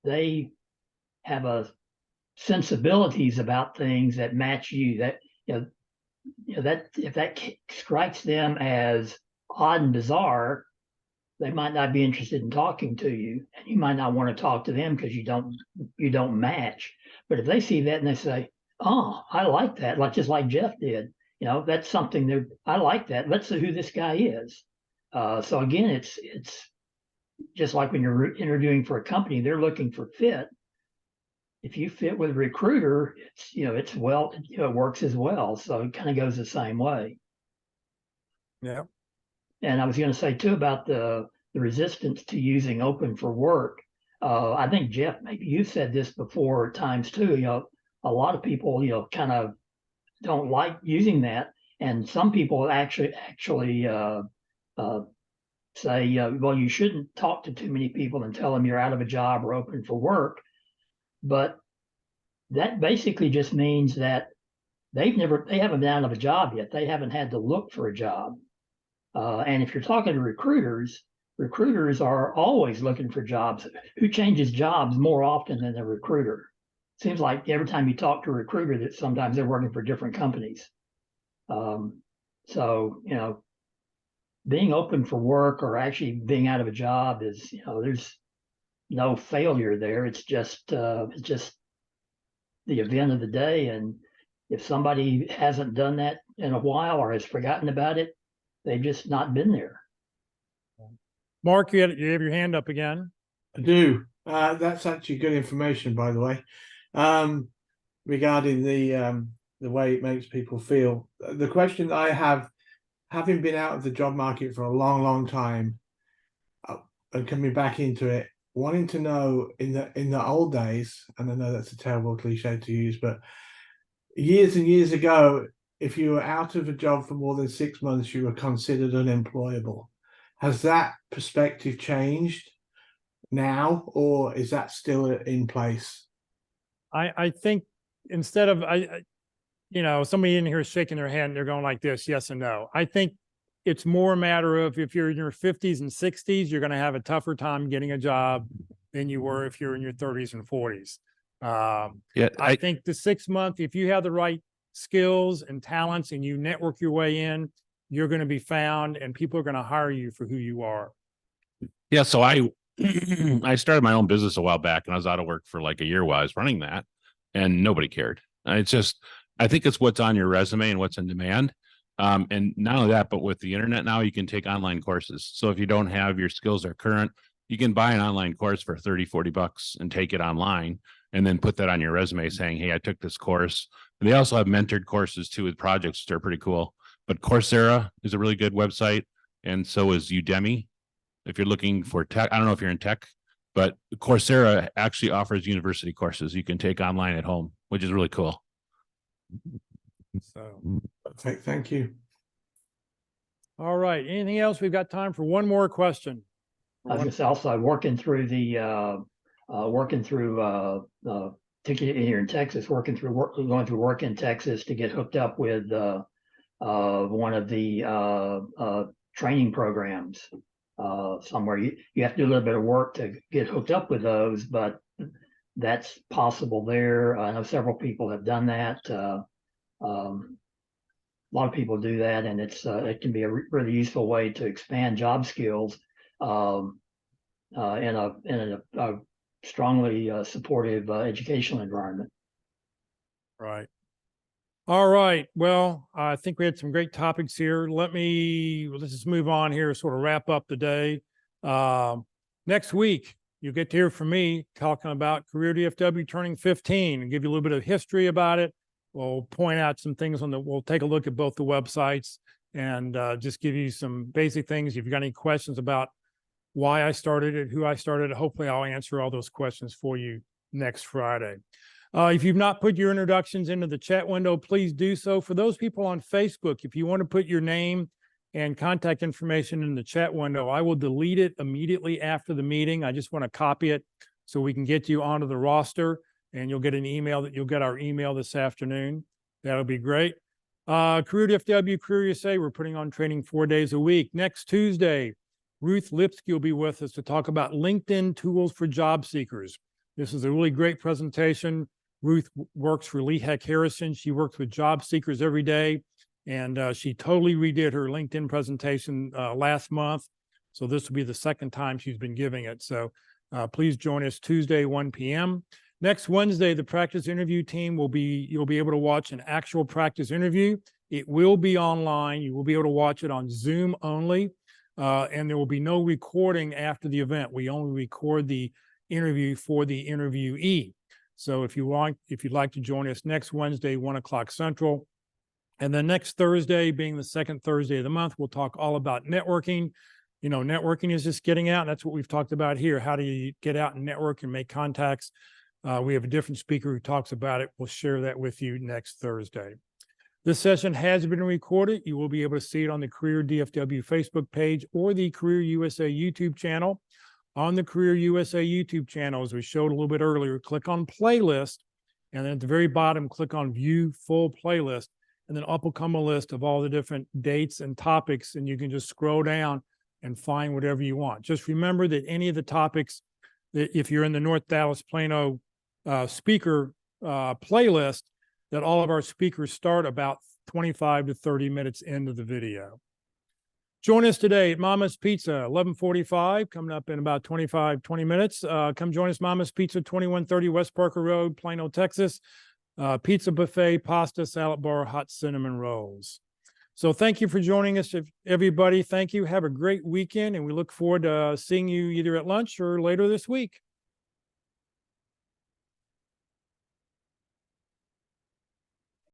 they have a sensibilities about things that match you. That that if that strikes them as odd and bizarre, they might not be interested in talking to you, and you might not want to talk to them because you don't match. But if they see that and they say, "Oh, I like that," just like Jeff did, that's something I like that. Let's see who this guy is. So again, it's just like when you're interviewing for a company, they're looking for fit. If you fit with a recruiter, it works as well. So it kind of goes the same way. Yeah. And I was going to say too about the resistance to using open for work. I think Jeff, maybe you said this before at times too. A lot of people, kind of don't like using that, and some people actually say, well, you shouldn't talk to too many people and tell them you're out of a job or open for work. But that basically just means that they haven't been out of a job yet. They haven't had to look for a job. And if you're talking to recruiters are always looking for jobs. Who changes jobs more often than a recruiter? Seems like every time you talk to a recruiter, that sometimes they're working for different companies. So, being open for work or actually being out of a job is, there's no failure there. It's just the event of the day. And if somebody hasn't done that in a while or has forgotten about it, they've just not been there. Mark, you have your hand up again. I do. That's actually good information, by the way, regarding the way it makes people feel. The question that I have, having been out of the job market for a long, long time, and coming back into it, wanting to know in the old days, and I know that's a terrible cliche to use, but years and years ago, if you were out of a job for more than 6 months, you were considered unemployable. Has that perspective changed now, or is that still in place? I think instead of somebody in here is shaking their head and they're going like this, yes and no. I think it's more a matter of if you're in your 50s and 60s, you're going to have a tougher time getting a job than you were if you're in your 30s and 40s. I think the 6 month, if you have the right skills and talents and you network your way in, you're going to be found and people are going to hire you for who you are. Yeah. So I started my own business a while back and I was out of work for like a year while I was running that and nobody cared. It's just, I think it's what's on your resume and what's in demand. And not only that, but with the internet now, you can take online courses. So if you don't have your skills are current, you can buy an online course for 30, 40 bucks and take it online and then put that on your resume saying, hey, I took this course. And they also have mentored courses too with projects that are pretty cool. But Coursera is a really good website. And so is Udemy. If you're looking for tech, I don't know if you're in tech, but Coursera actually offers university courses you can take online at home, which is really cool. So, thank you. All right. Anything else? We've got time for one more question. I was just also working through ticket here in Texas, going through work in Texas to get hooked up with one of the training programs somewhere. You have to do a little bit of work to get hooked up with those, but that's possible there. I know several people have done that. A lot of people do that, and it can be a really useful way to expand job skills in a strongly supportive educational environment. Right. All right. Well, I think we had some great topics here. Let's just move on here, sort of wrap up the day. Next week, you'll get to hear from me talking about Career DFW turning 15 and give you a little bit of history about it. We'll point out some things we'll take a look at both the websites and just give you some basic things. If you've got any questions about why I started it, who I started it, hopefully I'll answer all those questions for you next Friday. If you've not put your introductions into the chat window, please do so. For those people on Facebook, if you want to put your name and contact information in the chat window, I will delete it immediately after the meeting. I just want to copy it so we can get you onto the roster, and you'll get an email you'll get our email this afternoon. That'll be great. Career DFW, Career USA, we're putting on training 4 days a week. Next Tuesday, Ruth Lipsky will be with us to talk about LinkedIn tools for job seekers. This is a really great presentation. Ruth works for Lee Heck Harrison. She works with job seekers every day, and she totally redid her LinkedIn presentation last month. So this will be the second time she's been giving it. So please join us Tuesday, 1 p.m. Next Wednesday, the practice interview team you'll be able to watch an actual practice interview. It will be online. You will be able to watch it on Zoom only. And there will be no recording after the event. We only record the interview for the interviewee. So if you'd like to join us next Wednesday, 1 o'clock Central. And then next Thursday, being the second Thursday of the month, we'll talk all about networking. You know, networking is just getting out. And that's what we've talked about here. How do you get out and network and make contacts? We have a different speaker who talks about it. We'll share that with you next Thursday. This session has been recorded. You will be able to see it on the Career DFW Facebook page or the Career USA YouTube channel. On the Career USA YouTube channel, as we showed a little bit earlier, click on Playlist, and then at the very bottom, click on View Full Playlist, and then up will come a list of all the different dates and topics, and you can just scroll down and find whatever you want. Just remember that any of the topics, that if you're in the North Dallas Plano speaker playlist, that all of our speakers start about 25 to 30 minutes into the video. Join us today at Mama's Pizza, 11:45, coming up in about 20 minutes. Come join us, Mama's Pizza, 2130 West Parker Road, Plano, Texas. Pizza buffet, pasta, salad bar, hot cinnamon rolls. So thank you for joining us, everybody. Thank you. Have a great weekend, and we look forward to seeing you either at lunch or later this week.